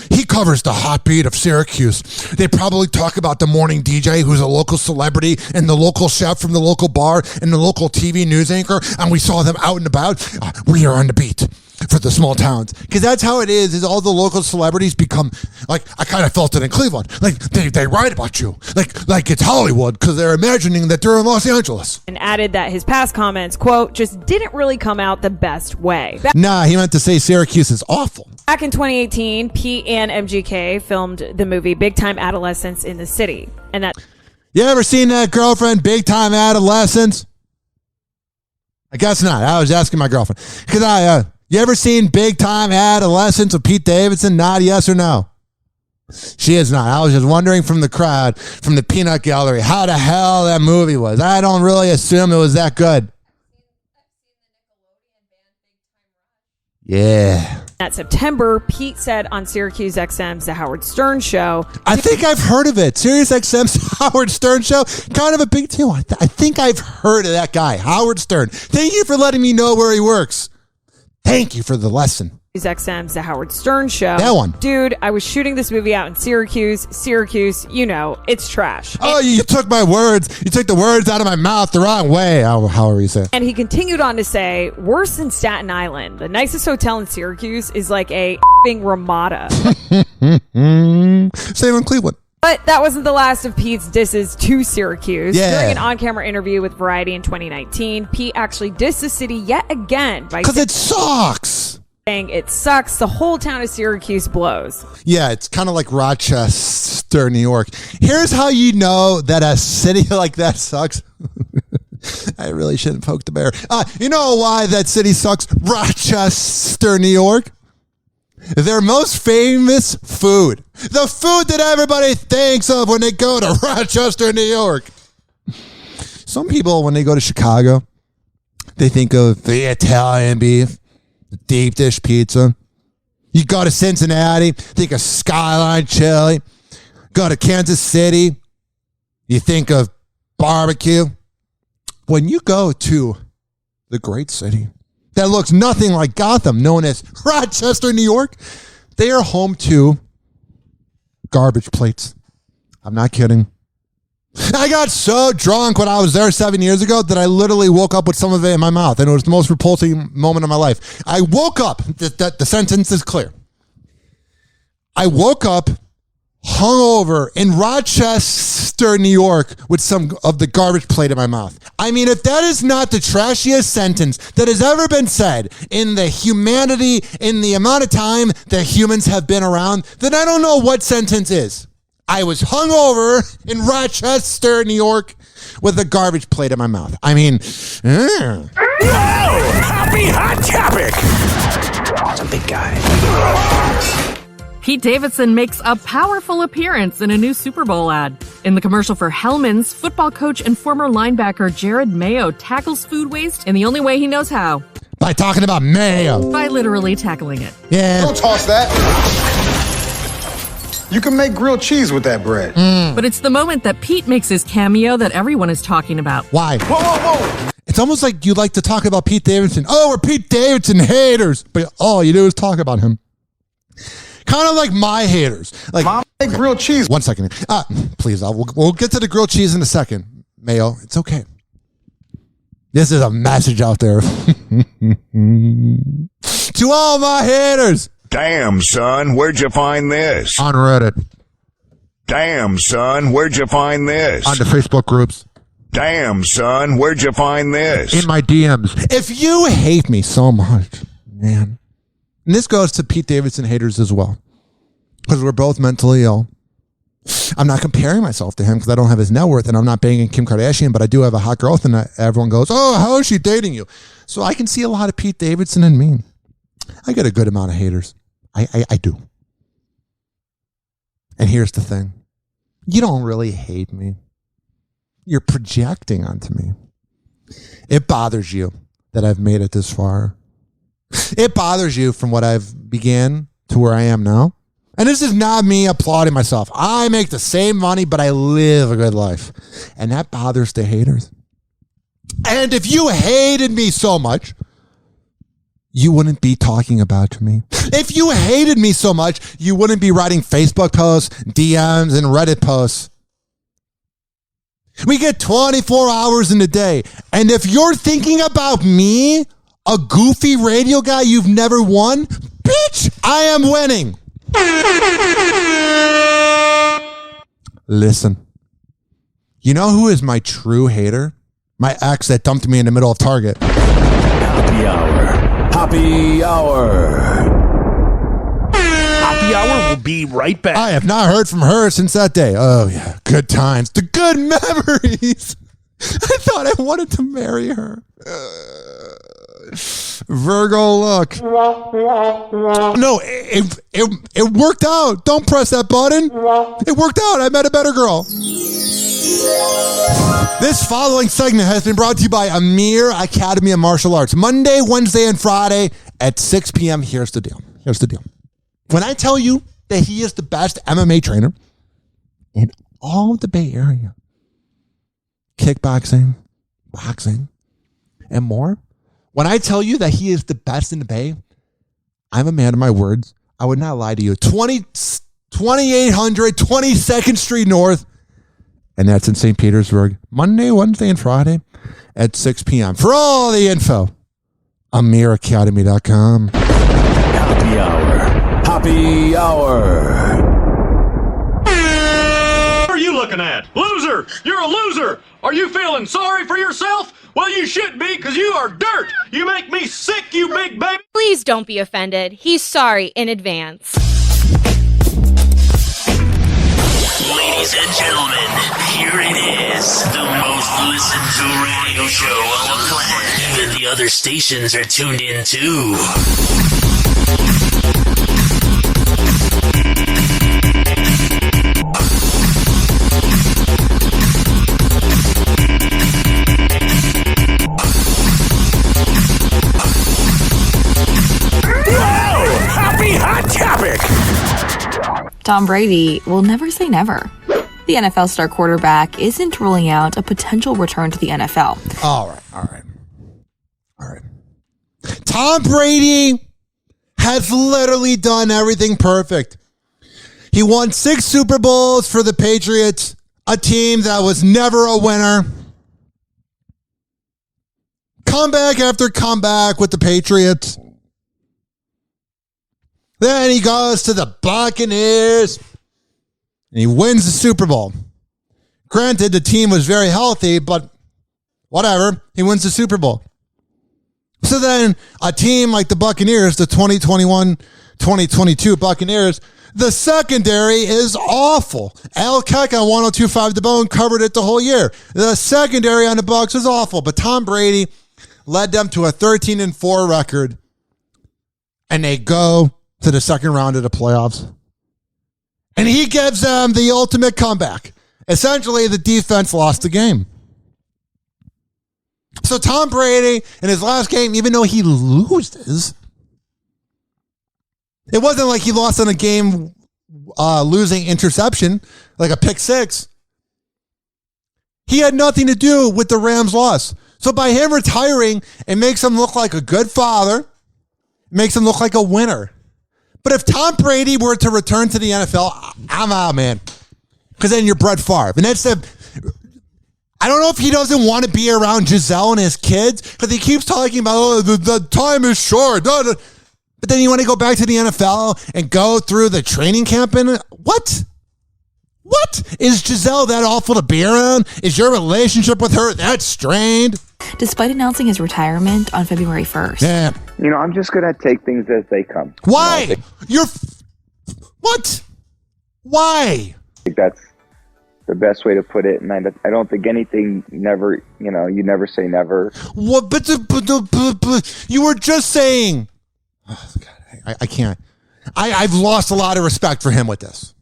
he covers the hot beat of Syracuse. They probably talk about the morning DJ who's a local celebrity and the local chef from the local bar and the local TV news anchor. And we saw them out and about. We are on the beat for the small towns, because that's how it is all the local celebrities become like, I kind of felt it in Cleveland, like they write about you like it's Hollywood because they're imagining that they're in Los Angeles. And added that his past comments, quote, just didn't really come out the best way. Nah, he meant to say Syracuse is awful. Back in 2018, Pete and MGK filmed the movie Big Time Adolescence in the City. And that, you ever seen that, girlfriend, Big Time Adolescence? I guess not. I was asking my girlfriend because you ever seen Big Time Adolescence with Pete Davidson? Not yes or no. She is not. I was just wondering from the crowd, from the peanut gallery, how the hell that movie was. I don't really assume it was that good. Yeah. That September, Pete said on Sirius XM's The Howard Stern Show. I think I've heard of it. Sirius XM's Howard Stern Show. Kind of a big deal. I think I've heard of that guy, Howard Stern. Thank you for letting me know where he works. Thank you for the lesson. XM's The Howard Stern Show. That one. Dude, I was shooting this movie out in Syracuse. Syracuse, you know, it's trash. Oh, you took my words. You took the words out of my mouth the wrong way. However you say. And he continued on to say, worse than Staten Island. The nicest hotel in Syracuse is like a Ramada. Same in Cleveland. But that wasn't the last of Pete's disses to Syracuse. Yeah. During an on-camera interview with Variety in 2019, Pete actually dissed the city yet again by because it sucks. Saying it sucks. The whole town of Syracuse blows. Yeah, it's kind of like Rochester, New York. Here's how you know that a city like that sucks. I really shouldn't poke the bear. You know why that city sucks? Rochester, New York. Their most famous food. The food that everybody thinks of when they go to Rochester, New York. Some people, when they go to Chicago, they think of the Italian beef, the deep dish pizza. You go to Cincinnati, think of Skyline chili. Go to Kansas City, you think of barbecue. When you go to the great city that looks nothing like Gotham, known as Rochester, New York, they are home to garbage plates. I'm not kidding. I got so drunk when I was there 7 years ago that I literally woke up with some of it in my mouth, and it was the most repulsive moment of my life. I woke up, the sentence is clear. I woke up hungover in Rochester, New York, with some of the garbage plate in my mouth. I mean, if that is not the trashiest sentence that has ever been said in the humanity, in the amount of time that humans have been around, then I don't know what sentence is. I was hungover in Rochester, New York, with a garbage plate in my mouth. I mean, Whoa! Happy hot topic! It's a big guy. Pete Davidson makes a powerful appearance in a new Super Bowl ad. In the commercial for Hellman's, football coach and former linebacker Jared Mayo tackles food waste in the only way he knows how. By talking about mayo. By literally tackling it. Yeah. Don't toss that. You can make grilled cheese with that bread. But it's the moment that Pete makes his cameo that everyone is talking about. Why? Whoa, whoa, whoa. It's almost like you like to talk about Pete Davidson. Oh, we're Pete Davidson haters. But all you do is talk about him. Kind of like my haters. Like, Mom, make grilled cheese. 1 second. Please, we'll get to the grilled cheese in a second. Mayo, it's okay. This is a message out there. To all my haters. Damn, son, where'd you find this? On Reddit. Damn, son, where'd you find this? On the Facebook groups. Damn, son, where'd you find this? In my DMs. If you hate me so much, man. And this goes to Pete Davidson haters as well. Because we're both mentally ill. I'm not comparing myself to him because I don't have his net worth, and I'm not banging Kim Kardashian, but I do have a hot girl, and everyone goes, oh, how is she dating you? So I can see a lot of Pete Davidson in me. I get a good amount of haters. I do. And here's the thing. You don't really hate me. You're projecting onto me. It bothers you that I've made it this far. It bothers you from what I've began to where I am now. And this is not me applauding myself. I make the same money, but I live a good life. And that bothers the haters. And if you hated me so much, you wouldn't be talking about me. If you hated me so much, you wouldn't be writing Facebook posts, DMs, and Reddit posts. We get 24 hours in a day. And if you're thinking about me, a goofy radio guy you've never won, bitch, I am winning. Listen. You know who is my true hater? My ex that dumped me in the middle of Target. Happy Hour. Happy Hour. Happy Hour will be right back. I have not heard from her since that day. Oh, yeah. Good times. The good memories. I thought I wanted to marry her. Virgo, look. No, it worked out. Don't press that button. It worked out. I met a better girl. This following segment has been brought to you by Amir Academy of Martial Arts. Monday, Wednesday, and Friday at 6 p.m. Here's the deal. When I tell you that he is the best MMA trainer in all of the Bay Area, kickboxing, boxing, and more, when I tell you that he is the best in the Bay, I'm a man of my words. I would not lie to you. 2800 22nd Street North. And that's in St. Petersburg. Monday, Wednesday, and Friday at 6 p.m. For all the info, AmirAcademy.com. Happy Hour. Happy Hour. What are you looking at? Loser! You're a loser! Are you feeling sorry for yourself? Well, you should be, because you are dirt! You make me sick, you big baby! Please don't be offended. He's sorry in advance. Ladies and gentlemen, here it is. The most listened to radio show on the planet. Even the other stations are tuned in too. Tom Brady will never say never. The NFL star quarterback isn't ruling out a potential return to the NFL. All right. Tom Brady has literally done everything perfect. He won 6 Super Bowls for the Patriots, a team that was never a winner. Comeback after comeback with the Patriots. Then he goes to the Buccaneers and he wins the Super Bowl. Granted, the team was very healthy, but whatever. He wins the Super Bowl. So then a team like the Buccaneers, the 2021-2022 Buccaneers, the secondary is awful. Al Keck on 102.5 The Bone covered it the whole year. The secondary on the Bucs is awful, but Tom Brady led them to a 13-4 record, and they go to the second round of the playoffs. And he gives them the ultimate comeback. Essentially, the defense lost the game. So Tom Brady, in his last game, even though he loses, it wasn't like he lost on a game losing interception, like a pick six. He had nothing to do with the Rams' loss. So by him retiring, it makes him look like a good father. It makes him look like a winner. But if Tom Brady were to return to the NFL, I'm out, man. Because then you're Brett Favre. And that's I don't know if he doesn't want to be around Giselle and his kids, because he keeps talking about, the time is short. But then you want to go back to the NFL and go through the training camp and what? What? Is Giselle that awful to be around? Is your relationship with her that strained? Despite announcing his retirement on February 1st. Yeah. I'm just going to take things as they come. Why? What? Why? I think that's the best way to put it. And I don't think anything never, you never say never. What? But you were just saying. Oh, God, I can't. I've lost a lot of respect for him with this.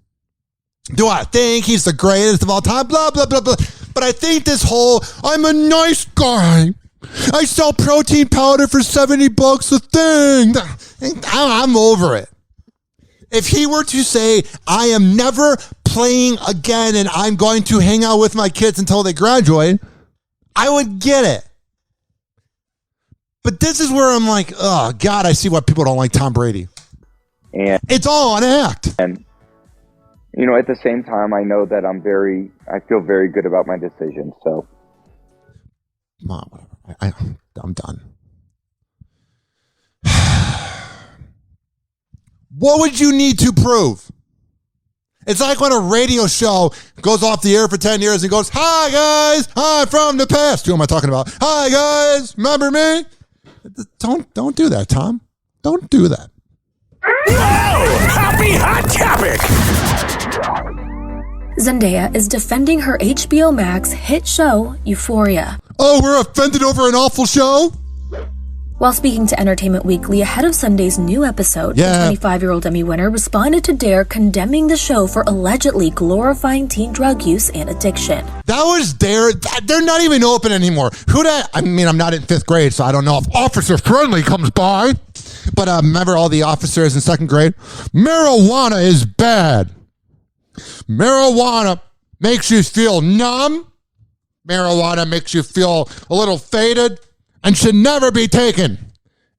Do I think he's the greatest of all time? Blah, blah, blah, blah. But I think this whole, I'm a nice guy. I sell protein powder for $70 a thing. I'm over it. If he were to say, I am never playing again and I'm going to hang out with my kids until they graduate, I would get it. But this is where I'm like, oh, God, I see why people don't like Tom Brady. And it's all an act. And, at the same time, I know that I feel very good about my decision. So, Mom, whatever. I'm done. What would you need to prove? It's like when a radio show goes off the air for 10 years and goes, hi, guys, I'm from the past. Who am I talking about? Hi, guys, remember me? Don't do that, Tom. Don't do that. Hoppe Hot Topic! Zendaya is defending her HBO Max hit show, Euphoria. Oh, we're offended over an awful show? While speaking to Entertainment Weekly ahead of Sunday's new episode, the 25-year-old Emmy winner responded to Dare condemning the show for allegedly glorifying teen drug use and addiction. That was Dare. They're not even open anymore. I'm not in 5th grade, so I don't know if Officer Friendly comes by. But remember all the officers in 2nd grade? Marijuana is bad. Marijuana makes you feel numb. Marijuana makes you feel a little faded and should never be taken.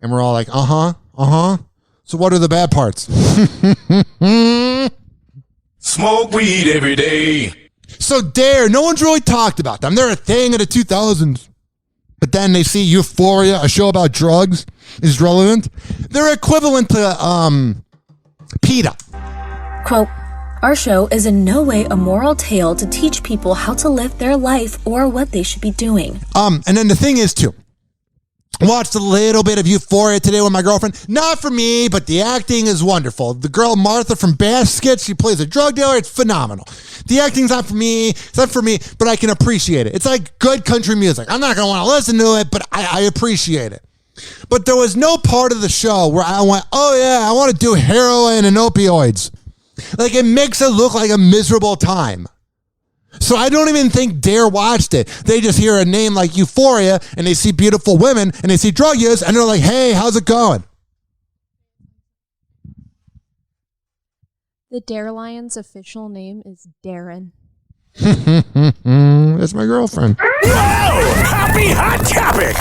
And we're all like, So what are the bad parts? Smoke weed every day. So Dare, no one's really talked about them. They're a thing of the 2000s. But then they see Euphoria, a show about drugs, is relevant. They're equivalent to PETA. Quote, our show is in no way a moral tale to teach people how to live their life or what they should be doing. And then the thing is, too, watched a little bit of Euphoria today with my girlfriend. Not for me, but the acting is wonderful. The girl Martha from Baskets, she plays a drug dealer. It's phenomenal. The acting's not for me. It's not for me, but I can appreciate it. It's like good country music. I'm not going to want to listen to it, but I appreciate it. But there was no part of the show where I went, oh yeah, I want to do heroin and opioids. Like, it makes it look like a miserable time. So I don't even think Dare watched it. They just hear a name like Euphoria and they see beautiful women and they see drug use and they're like, hey, how's it going? The Dare Lion's official name is Darren. That's my girlfriend. Whoa! Happy hot topic!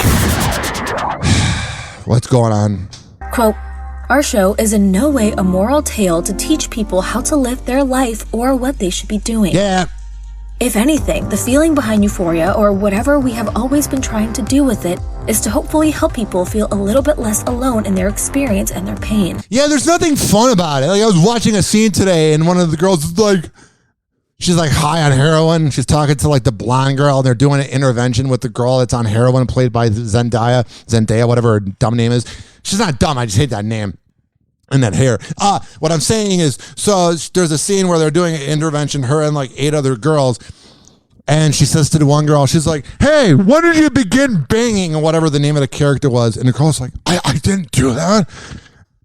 What's going on? Quote, our show is in no way a moral tale to teach people how to live their life or what they should be doing. Yeah. If anything, the feeling behind Euphoria, or whatever we have always been trying to do with it, is to hopefully help people feel a little bit less alone in their experience and their pain. Yeah, there's nothing fun about it. Like, I was watching a scene today, and one of the girls is like, she's like high on heroin. She's talking to like the blonde girl, and they're doing an intervention with the girl that's on heroin, played by Zendaya, whatever her dumb name is. She's not dumb. I just hate that name. And that hair. What I'm saying is, so there's a scene where they're doing an intervention, her and like 8 other girls. And she says to the one girl, she's like, hey, when did you begin banging? Or whatever the name of the character was. And the girl's like, I didn't do that.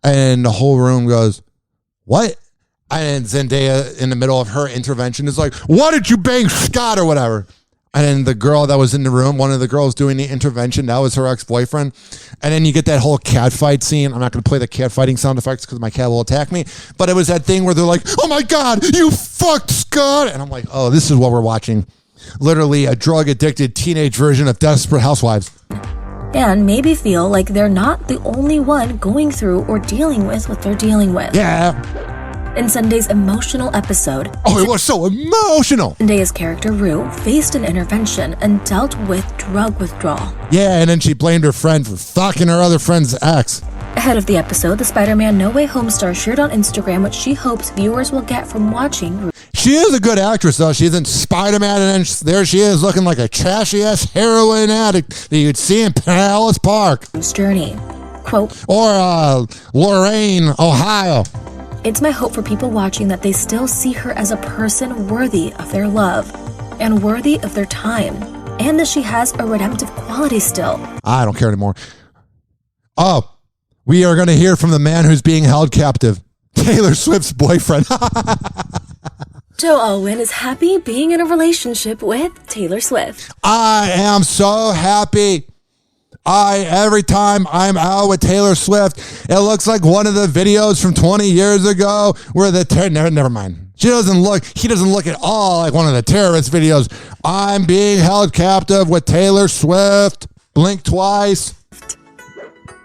And the whole room goes, what? And Zendaya in the middle of her intervention is like, why did you bang Scott or whatever? And then the girl that was in the room, one of the girls doing the intervention, that was her ex-boyfriend. And then you get that whole cat fight scene. I'm not going to play the cat fighting sound effects because my cat will attack me. But it was that thing where they're like, oh my God, you fucked Scott. And I'm like, oh, this is what we're watching. Literally a drug-addicted teenage version of Desperate Housewives. And maybe feel like they're not the only one going through or dealing with what they're dealing with. Yeah. In Sunday's emotional episode, oh, it was so emotional. Zendaya's character Rue faced an intervention and dealt with drug withdrawal. Yeah, and then she blamed her friend for fucking her other friend's ex. Ahead of the episode, the Spider-Man No Way Home star shared on Instagram what she hopes viewers will get from watching Rue. She is a good actress, though. She's in Spider-Man, and then there she is looking like a trashy-ass heroin addict that you'd see in Palace Park. Journey. Quote, or Lorain, Ohio. It's my hope for people watching that they still see her as a person worthy of their love and worthy of their time, and that she has a redemptive quality still. I don't care anymore. Oh, we are going to hear from the man who's being held captive, Taylor Swift's boyfriend. Joe Alwyn is happy being in a relationship with Taylor Swift. I am so happy. Every time I'm out with Taylor Swift, it looks like one of the videos from 20 years ago where never mind. He doesn't look at all like one of the terrorist videos. I'm being held captive with Taylor Swift. Blink twice.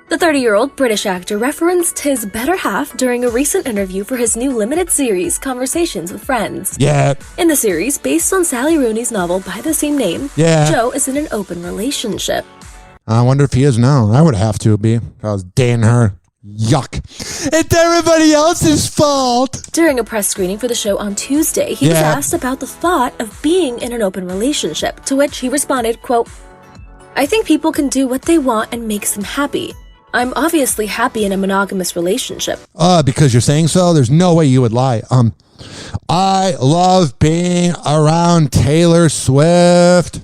The 30-year-old British actor referenced his better half during a recent interview for his new limited series, Conversations with Friends. Yeah. In the series, based on Sally Rooney's novel by the same name, Joe is in an open relationship. I wonder if he is now. I would have to be. I was dating her. Yuck. It's everybody else's fault. During a press screening for the show on Tuesday, he was asked about the thought of being in an open relationship, to which he responded, quote, I think people can do what they want and makes them happy. I'm obviously happy in a monogamous relationship. Because you're saying so? There's no way you would lie. I love being around Taylor Swift.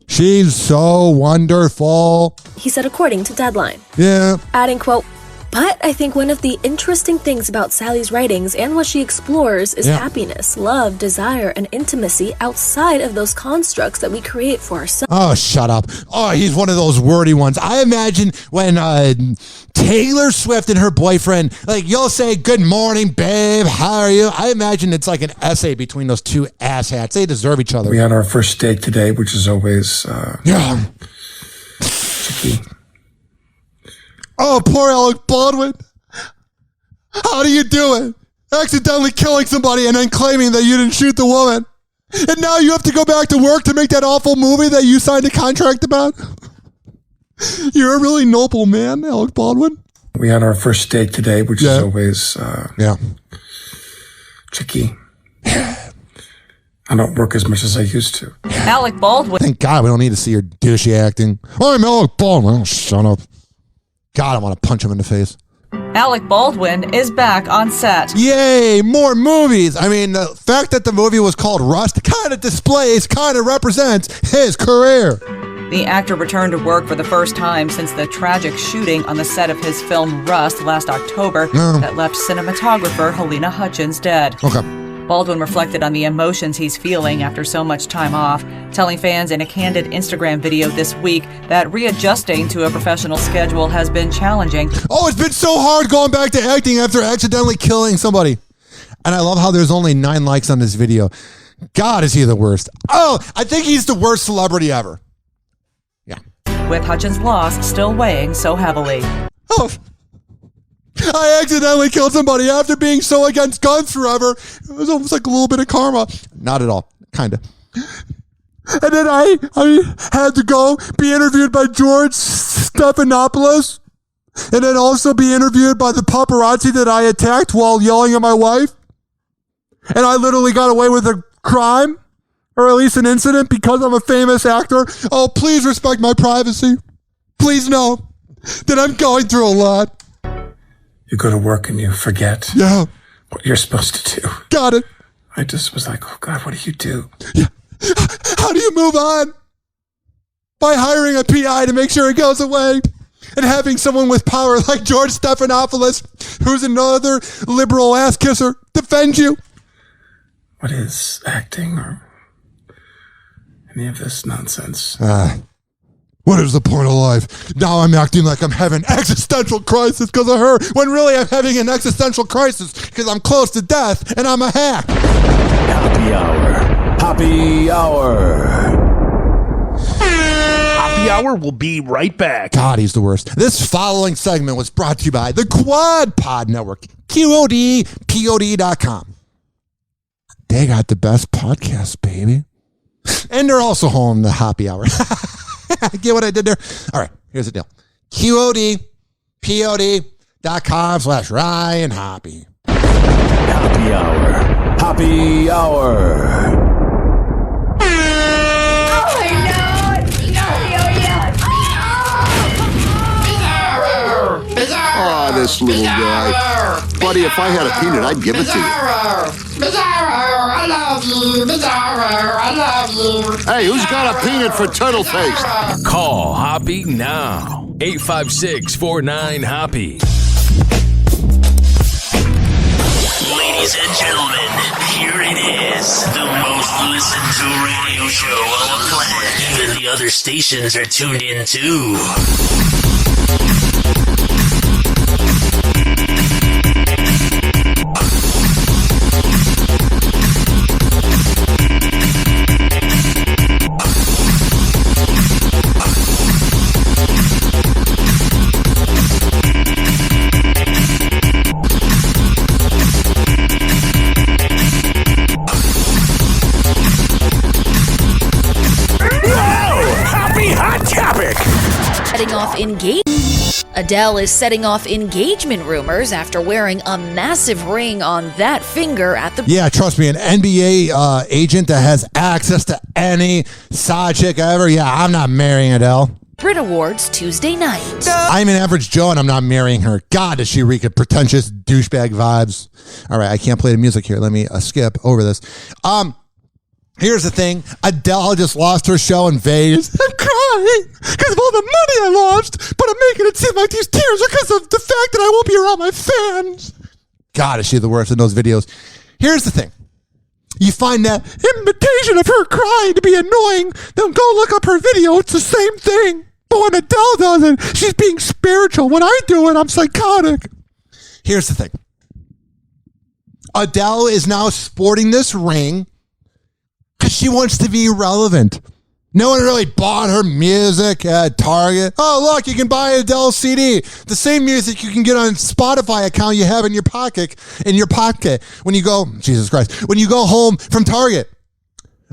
She's so wonderful. He said according to Deadline. Yeah. Adding, quote, but I think one of the interesting things about Sally's writings and what she explores is happiness, love, desire, and intimacy outside of those constructs that we create for ourselves. Oh, shut up. Oh, he's one of those wordy ones. I imagine when Taylor Swift and her boyfriend, like, you'll say, good morning, babe, how are you? I imagine it's like an essay between those two asshats. They deserve each other. We had our first date today, which is always tricky. Oh, poor Alec Baldwin. How do you do it? Accidentally killing somebody and then claiming that you didn't shoot the woman. And now you have to go back to work to make that awful movie that you signed a contract about? You're a really noble man, Alec Baldwin. We had our first date today, which is always tricky. I don't work as much as I used to. Alec Baldwin. Thank God we don't need to see your douchey acting. I'm Alec Baldwin. Oh, shut up. God, I want to punch him in the face. Alec Baldwin is back on set. Yay, more movies. I mean, the fact that the movie was called Rust kind of represents his career. The actor returned to work for the first time since the tragic shooting on the set of his film Rust last October that left cinematographer Helena Hutchins dead. Okay. Baldwin reflected on the emotions he's feeling after so much time off, telling fans in a candid Instagram video this week that readjusting to a professional schedule has been challenging. Oh, it's been so hard going back to acting after accidentally killing somebody. And I love how there's only 9 likes on this video. God, is he the worst. Oh, I think he's the worst celebrity ever. Yeah. With Hutchins' loss still weighing so heavily. Oh, I accidentally killed somebody after being so against guns forever. It was almost like a little bit of karma. Not at all. Kind of. And then I had to go be interviewed by George Stephanopoulos. And then also be interviewed by the paparazzi that I attacked while yelling at my wife. And I literally got away with a crime, or at least an incident, because I'm a famous actor. Oh, please respect my privacy. Please know that I'm going through a lot. You go to work and you forget what you're supposed to do. Got it. I just was like, oh God, what do you do? Yeah. How do you move on? By hiring a PI to make sure it goes away. And having someone with power like George Stephanopoulos, who's another liberal ass kisser, defend you. What is acting or any of this nonsense? What is the point of life? Now I'm acting like I'm having existential crisis because of her, when really I'm having an existential crisis because I'm close to death and I'm a hack. Hoppe Hour. Hoppe Hour. Hoppe Hour will be right back. God, he's the worst. This following segment was brought to you by the Quad Pod Network, QODPOD.com. They got the best podcast, baby. And they're also home the Hoppe Hour. Get what I did there? All right, here's the deal. QODPOD.com/Ryan Hoppe. Hoppe Hour. Hoppe Hour. Oh, this little guy. Buddy, if I had a peanut, I'd give it to you. I love you. I love you. Hey, who's got a peanut for turtle face? Call Hoppe now. 856-49-HOPPE. Ladies and gentlemen, here it is. The most listened to radio show on the planet. Even the other stations are tuned in too. Adele is setting off engagement rumors after wearing a massive ring on that finger at the... Yeah, trust me, an NBA agent that has access to any side chick ever. Yeah, I'm not marrying Adele. Brit Awards Tuesday night. I'm an average Joe and I'm not marrying her. God, does she reek of pretentious douchebag vibes. All right, I can't play the music here. Let me skip over this. Here's the thing. Adele just lost her show in Vegas. I'm crying because of all the money I lost, but I'm making it seem like these tears are because of the fact that I won't be around my fans. God, is she the worst in those videos. Here's the thing. You find that imitation of her crying to be annoying, then go look up her video. It's the same thing. But when Adele does it, she's being spiritual. When I do it, I'm psychotic. Here's the thing. Adele is now sporting this ring because she wants to be relevant. No one really bought her music at Target. Oh, look, you can buy an Adele CD. The same music you can get on Spotify account you have in your pocket when you go, Jesus Christ, when you go home from Target.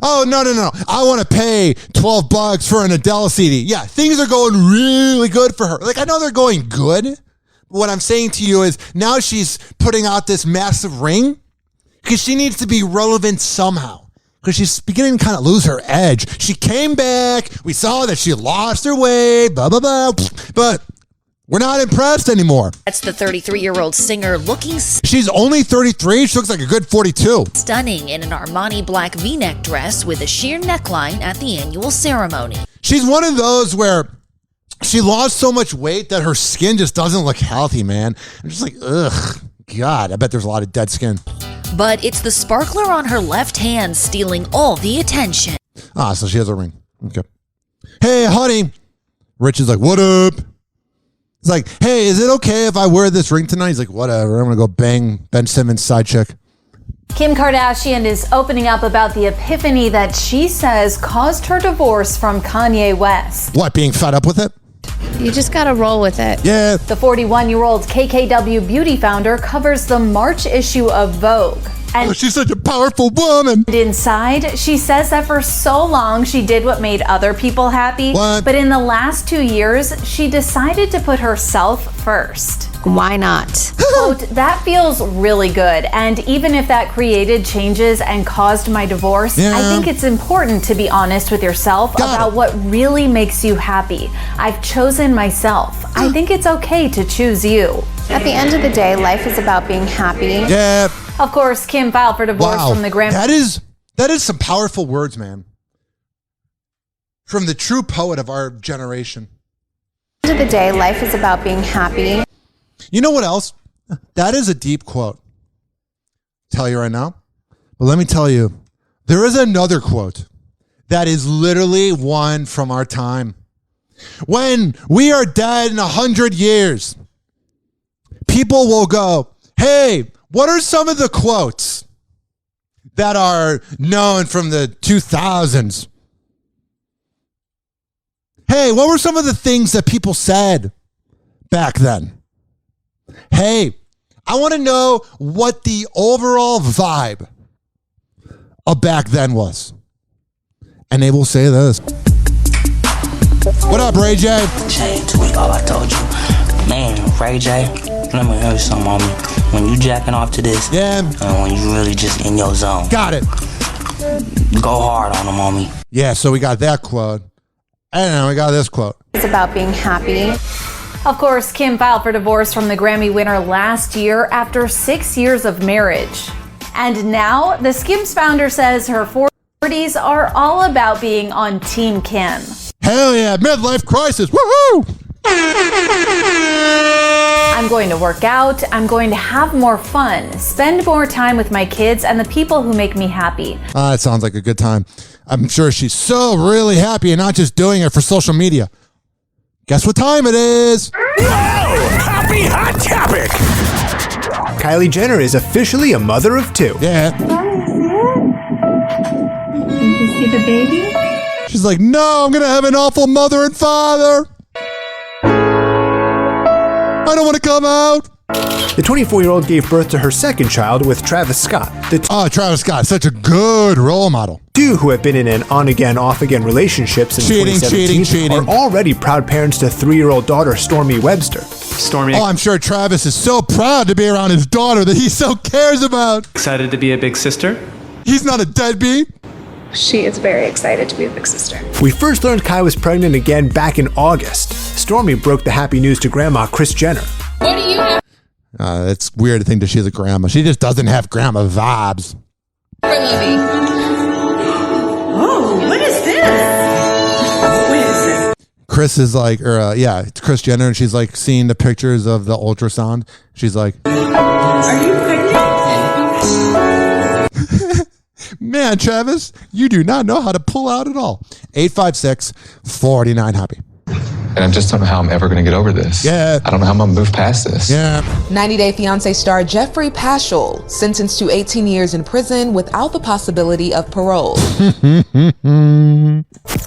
Oh, no. I want to pay $12 for an Adele CD. Yeah, things are going really good for her. Like, I know they're going good. But what I'm saying to you is now she's putting out this massive ring because she needs to be relevant somehow. Because she's beginning to kind of lose her edge. She came back. We saw that she lost her way, blah, blah, blah. But we're not impressed anymore. That's the 33-year-old singer looking... She's only 33. She looks like a good 42. Stunning in an Armani black V-neck dress with a sheer neckline at the annual ceremony. She's one of those where she lost so much weight that her skin just doesn't look healthy, man. I'm just like, ugh. God, I bet there's a lot of dead skin. But it's the sparkler on her left hand stealing all the attention. Ah, so she has a ring. Okay. Hey, honey. Rich is like, what up? He's like, hey, is it okay if I wear this ring tonight? He's like, whatever. I'm going to go bang Ben Simmons' side chick. Kim Kardashian is opening up about the epiphany that she says caused her divorce from Kanye West. What, being fed up with it? You just gotta roll with it. Yeah. The 41-year-old KKW beauty founder covers the March issue of Vogue. And she's such a powerful woman. Inside, she says that for so long she did what made other people happy. What? But in the last 2 years, she decided to put herself first. Why not? Quote, that feels really good. And even if that created changes and caused my divorce, I think it's important to be honest with yourself about what really makes you happy. I've chosen myself. I think it's okay to choose you. At the end of the day, life is about being happy. Yeah. Of course, Kim filed for divorce from the Grammy. That is some powerful words, man. From the true poet of our generation. At the end of the day, life is about being happy. You know what else? That is a deep quote. Tell you right now. But let me tell you, there is another quote that is literally one from our time. When we are dead in 100 years, people will go, hey, what are some of the quotes that are known from the 2000s? Hey, what were some of the things that people said back then? Hey, I want to know what the overall vibe of back then was. And they will say this. What up, Ray J? Jay, tweet all I told you. Man, Ray J, let me hear you something on me. When you jacking off to this, and when you really just in your zone. Got it. Go hard on them, on me. Yeah, so we got that quote. And then we got this quote. It's about being happy. Of course, Kim filed for divorce from the Grammy winner last year after 6 years of marriage. And now, the Skims founder says her 40s are all about being on Team Kim. Hell yeah, midlife crisis, woohoo! I'm going to work out, I'm going to have more fun, spend more time with my kids and the people who make me happy. It sounds like a good time. I'm sure she's so really happy and not just doing it for social media. Guess what time it is? Happy hot topic! Kylie Jenner is officially a mother of two. Yeah. Did you see the baby? She's like, no, I'm going to have an awful mother and father. I don't want to come out. The 24-year-old gave birth to her second child with Travis Scott. Travis Scott, such a good role model. Two who have been in an on-again, off-again relationship since 2017 are already proud parents to 3-year-old daughter Stormy Webster. Stormy. Oh, I'm sure Travis is so proud to be around his daughter that he so cares about. Excited to be a big sister? He's not a deadbeat. She is very excited to be a big sister. We first learned Kai was pregnant again back in August. Stormy broke the happy news to Grandma Kris Jenner. What do you have? It's weird to think that she's a grandma. She just doesn't have grandma vibes. Oh, what is this? What is it? Kris is like, it's Kris Jenner, and she's like seeing the pictures of the ultrasound. She's like, are you pregnant? Man, Travis, you do not know how to pull out at all. 856-49-HAPPY. And I just don't know how I'm ever going to get over this. Yeah. I don't know how I'm going to move past this. Yeah. 90 Day Fiancé star Jeffrey Paschal sentenced to 18 years in prison without the possibility of parole.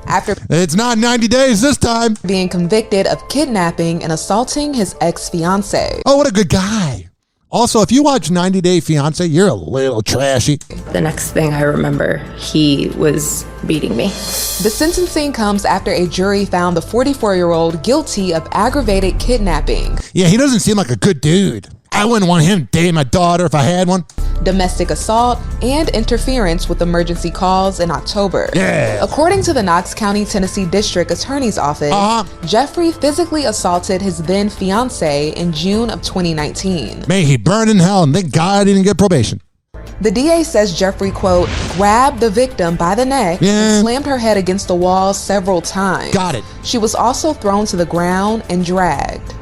After it's not 90 days this time. Being convicted of kidnapping and assaulting his ex-fiancée. Oh, what a good guy. Also, if you watch 90 Day Fiancé, you're a little trashy. The next thing I remember, he was beating me. The sentencing comes after a jury found the 44-year-old guilty of aggravated kidnapping. Yeah, he doesn't seem like a good dude. I wouldn't want him dating my daughter if I had one. Domestic assault, and interference with emergency calls in October. Yeah. According to the Knox County, Tennessee District Attorney's Office, Jeffrey physically assaulted his then fiancée in June of 2019. May he burn in hell, and thank God I didn't get probation. The DA says Jeffrey, quote, grabbed the victim by the neck and slammed her head against the wall several times. Got it. She was also thrown to the ground and dragged.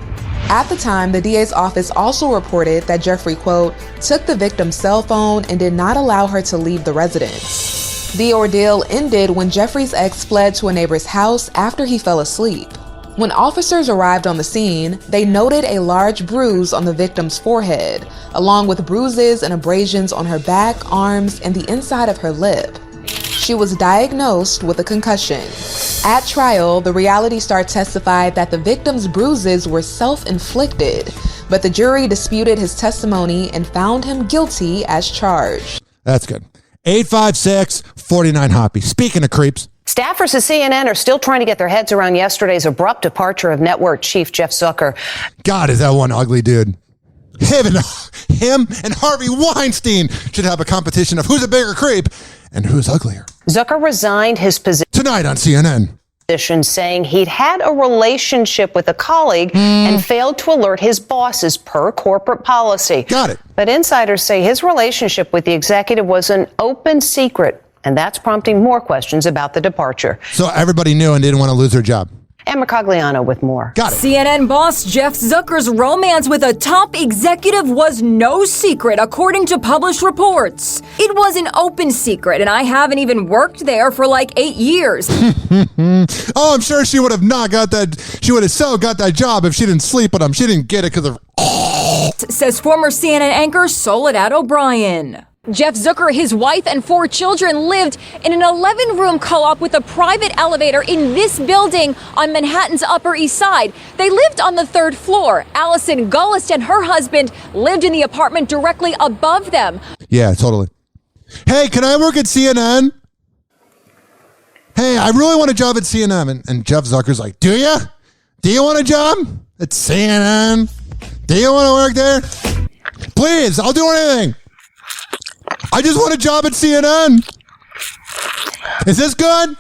At the time, the DA's office also reported that Jeffrey, quote, took the victim's cell phone and did not allow her to leave the residence. The ordeal ended when Jeffrey's ex fled to a neighbor's house after he fell asleep. When officers arrived on the scene, they noted a large bruise on the victim's forehead, along with bruises and abrasions on her back, arms, and the inside of her lip. She was diagnosed with a concussion. At trial, the reality star testified that the victim's bruises were self-inflicted, but the jury disputed his testimony and found him guilty as charged. That's good. 856-49 Hoppe. Speaking of creeps. Staffers at CNN are still trying to get their heads around yesterday's abrupt departure of network chief Jeff Zucker. God, is that one ugly dude. Him and Harvey Weinstein should have a competition of who's a bigger creep and who's uglier. Zucker resigned his position tonight on CNN, saying he'd had a relationship with a colleague and failed to alert his bosses per corporate policy. Got it. But insiders say his relationship with the executive was an open secret, and that's prompting more questions about the departure. So everybody knew and didn't want to lose their job. Emma Cogliano with more. Got it. CNN boss Jeff Zucker's romance with a top executive was no secret, according to published reports. It was an open secret, and I haven't even worked there for like 8 years. Oh, I'm sure she would have not got that. She would have so got that job if she didn't sleep with him. She didn't get it because of. Says former CNN anchor Soledad O'Brien. Jeff Zucker, his wife, and 4 children lived in an 11-room co-op with a private elevator in this building on Manhattan's Upper East Side. They lived on the 3rd floor. Allison Gullist and her husband lived in the apartment directly above them. Yeah, totally. Hey, can I work at CNN? Hey, I really want a job at CNN. And Jeff Zucker's like, do you? Do you want a job at CNN? Do you want to work there? Please, I'll do anything. I just want a job at CNN. Is this good?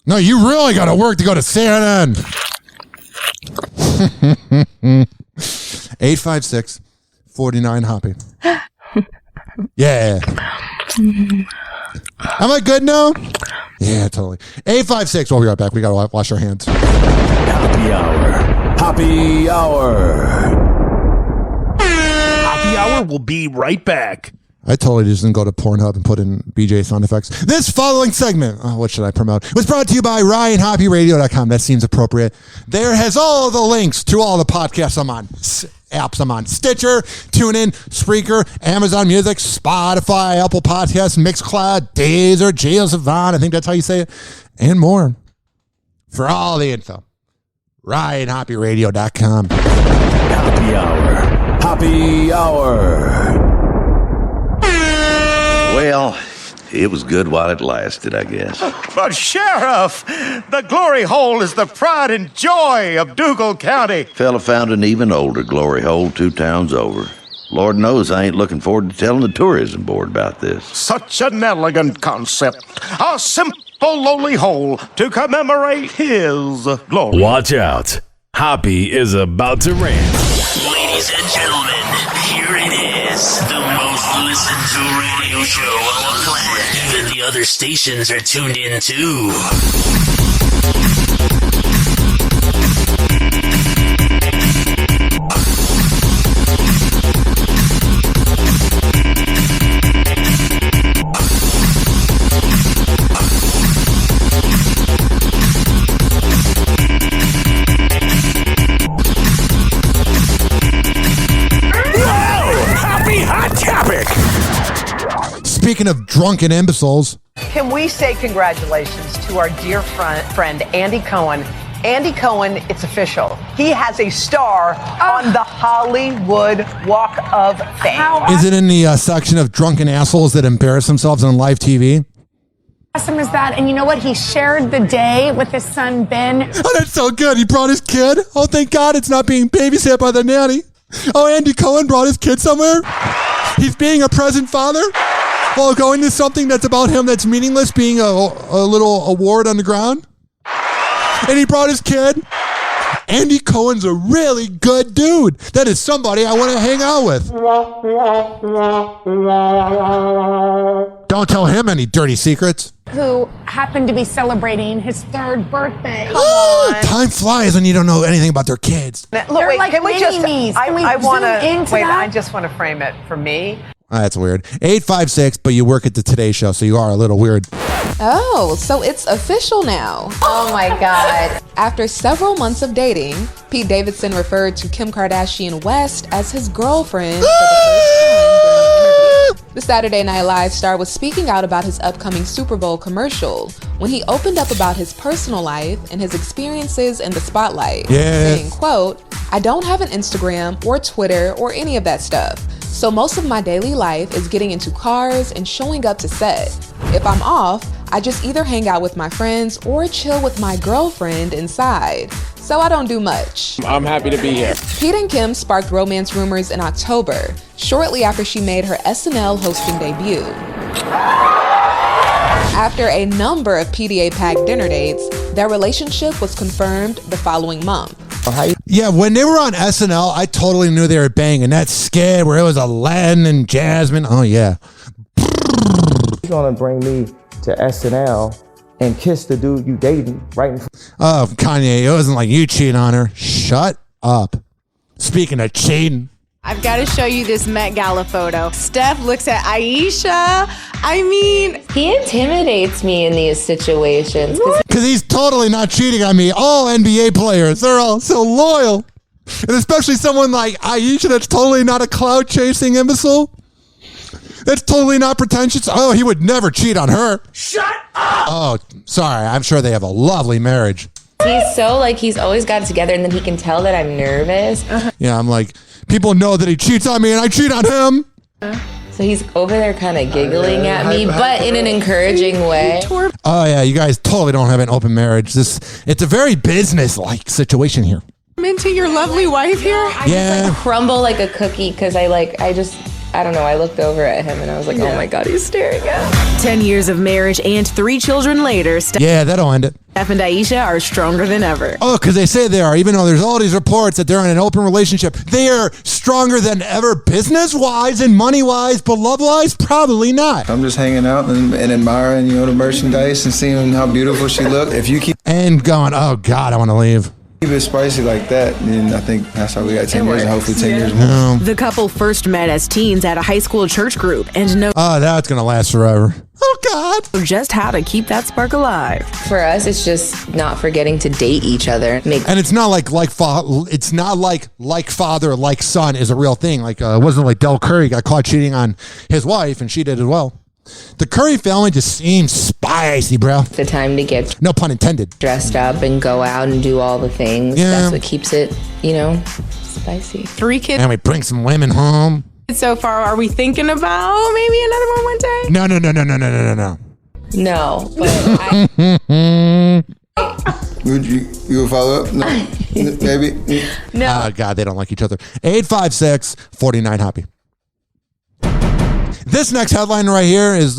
No, you really got to work to go to CNN. 856-49 Hoppe. Yeah. Am I good now? Yeah, totally. 856. We'll be right back. We got to wash our hands. Hoppe Hour. Hoppe Hour. Hoppe Hour will be right back. I totally just didn't go to Pornhub and put in BJ sound effects. This following segment, what should I promote? Was brought to you by RyanHoppeRadio.com. That seems appropriate. There has all the links to all the podcasts I'm on. Apps I'm on. Stitcher, TuneIn, Spreaker, Amazon Music, Spotify, Apple Podcasts, Mixcloud, Deezer, JioSavan, I think that's how you say it, and more. For all the info, RyanHoppeRadio.com. Hoppe Hour. Hoppe Hour. Well, it was good while it lasted, I guess. But Sheriff, the glory hole is the pride and joy of Dougal County. Fella found an even older glory hole 2 towns over. Lord knows I ain't looking forward to telling the tourism board about this. Such an elegant concept. A simple, lowly hole to commemorate his glory. Watch out. Hoppe is about to rant. Ladies and gentlemen, here it is. The most listened to radio show on the planet. Even the other stations are tuned in too. Speaking of drunken imbeciles. Can we say congratulations to our dear friend, Andy Cohen? Andy Cohen, it's official. He has a star on the Hollywood Walk of Fame. Is it in the section of drunken assholes that embarrass themselves on live TV? Awesome is that, and you know what? He shared the day with his son, Ben. Oh, that's so good. He brought his kid. Oh, thank God it's not being babysat by the nanny. Oh, Andy Cohen brought his kid somewhere. He's being a present father while going to something that's about him that's meaningless, being a little award on the ground. And he brought his kid. Andy Cohen's a really good dude. That is somebody I want to hang out with. Don't tell him any dirty secrets. Who happened to be celebrating his 3rd birthday. Come on. Time flies when you don't know anything about their kids. Look, wait, like can we just? mini-me's. Can we I want zoom into to. Wait, that? I just want to frame it for me. That's weird. 856, but you work at the Today Show, so you are a little weird. Oh, so it's official now. Oh my God. After several months of dating, Pete Davidson referred to Kim Kardashian West as his girlfriend for the first time during an interview. The Saturday Night Live star was speaking out about his upcoming Super Bowl commercial when he opened up about his personal life and his experiences in the spotlight, saying, quote, "I don't have an Instagram or Twitter or any of that stuff. So most of my daily life is getting into cars and showing up to set. If I'm off, I just either hang out with my friends or chill with my girlfriend inside. So I don't do much." I'm happy to be here. Pete and Kim sparked romance rumors in October, shortly after she made her SNL hosting debut. After a number of PDA-packed dinner dates, their relationship was confirmed the following month. Yeah, when they were on SNL, I totally knew they were banging. That skit where it was Aladdin and Jasmine. Oh, yeah. You're gonna bring me to SNL and kiss the dude you dating right in front. Oh, Kanye, it wasn't like you cheated on her. Shut up. Speaking of cheating. I've got to show you this Met Gala photo. Steph looks at Aisha. I mean, he intimidates me in these situations. Because he's totally not cheating on me. All NBA players, they're all so loyal. And especially someone like Aisha that's totally not a cloud-chasing imbecile. That's totally not pretentious. Oh, he would never cheat on her. Shut up! Oh, sorry. I'm sure they have a lovely marriage. He's so like, he's always got it together, and then he can tell that I'm nervous. Yeah, I'm like, people know that he cheats on me and I cheat on him. So he's over there kind of giggling at me, but in an encouraging way. Oh, yeah, you guys totally don't have an open marriage. It's a very business-like situation here. I'm into your lovely wife here. I just like crumble like a cookie because I don't know. I looked over at him and I was like, oh my God, he's staring at me. 10 years of marriage and 3 children later, Yeah, that'll end it. Steph and Aisha are stronger than ever. Oh, because they say they are. Even though there's all these reports that they're in an open relationship, they are stronger than ever business-wise and money-wise, but love-wise, probably not. I'm just hanging out and admiring, the merchandise and seeing how beautiful she looked. If you keep... And going, oh, God, I want to leave. Keep it spicy like that, then I think that's how we got 10 years and hopefully 10 years more. No. The couple first met as teens at a high school church group and know that's going to last forever. Oh, God. Just how to keep that spark alive. For us, it's just not forgetting to date each other. And it's not like father, like son is a real thing. Like, it wasn't like Del Curry got caught cheating on his wife and she did as well. The Curry family just seems spicy, bro. The time to get no pun intended dressed up and go out and do all the things. Yeah. That's what keeps it, spicy. 3 kids. And we bring some women home. So far, are we thinking about maybe another one day? No. No, but Would you follow up? No, maybe. No. Oh, God, they don't like each other. 856-49-HOPPE. This next headline right here is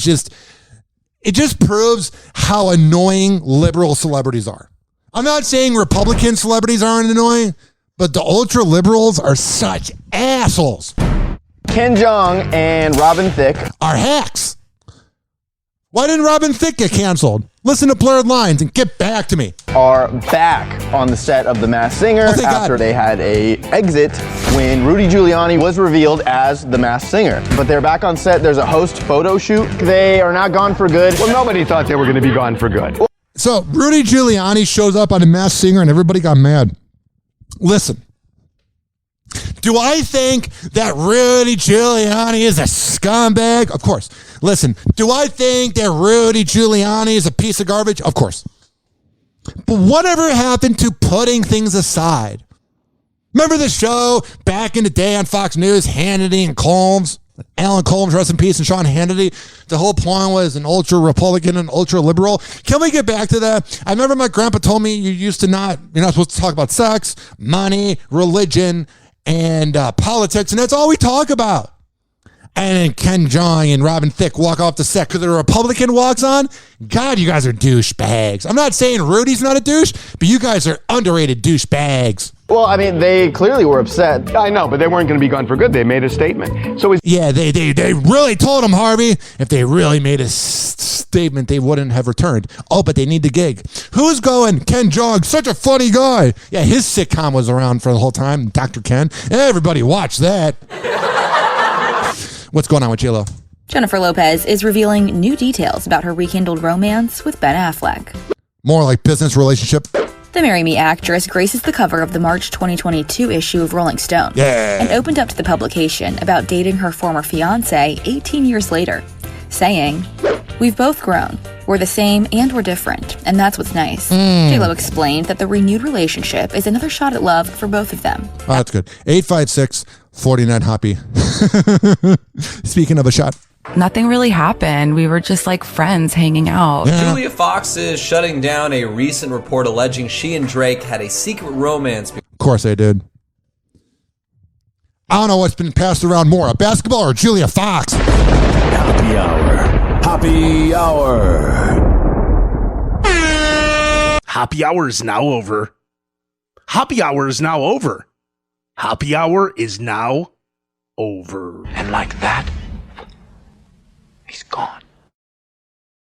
just proves how annoying liberal celebrities are. I'm not saying Republican celebrities aren't annoying, but the ultra liberals are such assholes. Ken Jeong and Robin Thicke are hacks. Why didn't Robin Thicke get canceled? Listen to Blurred Lines and get back to me. Are back on the set of The Masked Singer after they had a exit when Rudy Giuliani was revealed as The Masked Singer. But they're back on set. There's a host photo shoot. They are not gone for good. Well, nobody thought they were going to be gone for good. So Rudy Giuliani shows up on The Masked Singer and everybody got mad. Listen. Do I think that Rudy Giuliani is a scumbag? Of course. Listen, do I think that Rudy Giuliani is a piece of garbage? Of course. But whatever happened to putting things aside? Remember the show back in the day on Fox News, Hannity and Colmes? Alan Colmes, rest in peace, and Sean Hannity. The whole point was an ultra-Republican and ultra-liberal. Can we get back to that? I remember my grandpa told me you're not supposed to talk about sex, money, religion, and politics, and that's all we talk about. And then Ken Jeong and Robin Thicke walk off the set because the Republican walks on. God, you guys are douchebags. I'm not saying Rudy's not a douche, but you guys are underrated douchebags. Well, I mean, they clearly were upset. I know, but they weren't going to be gone for good. They made a statement. So yeah, they really told him, Harvey, if they really made a statement, they wouldn't have returned. Oh, but they need the gig. Who's going? Ken Jeong, such a funny guy. Yeah, his sitcom was around for the whole time, Dr. Ken. Everybody watched that. What's going on with J-Lo? Jennifer Lopez is revealing new details about her rekindled romance with Ben Affleck. More like business relationship. The Marry Me actress graces the cover of the March 2022 issue of Rolling Stone and opened up to the publication about dating her former fiancé 18 years later, saying, "We've both grown. We're the same and we're different, and that's what's nice." J-Lo explained that the renewed relationship is another shot at love for both of them. Oh, that's good. 856-49-HOPPE. Speaking of a shot. Nothing really happened. We were just like friends hanging out. Julia Fox is shutting down a recent report alleging she and Drake had a secret romance. Of course I did. I don't know what's been passed around more, a basketball or Julia Fox. Happy Hour. Happy Hour. Happy Hour is now over. Happy Hour is now over. Happy Hour is now over. And like that,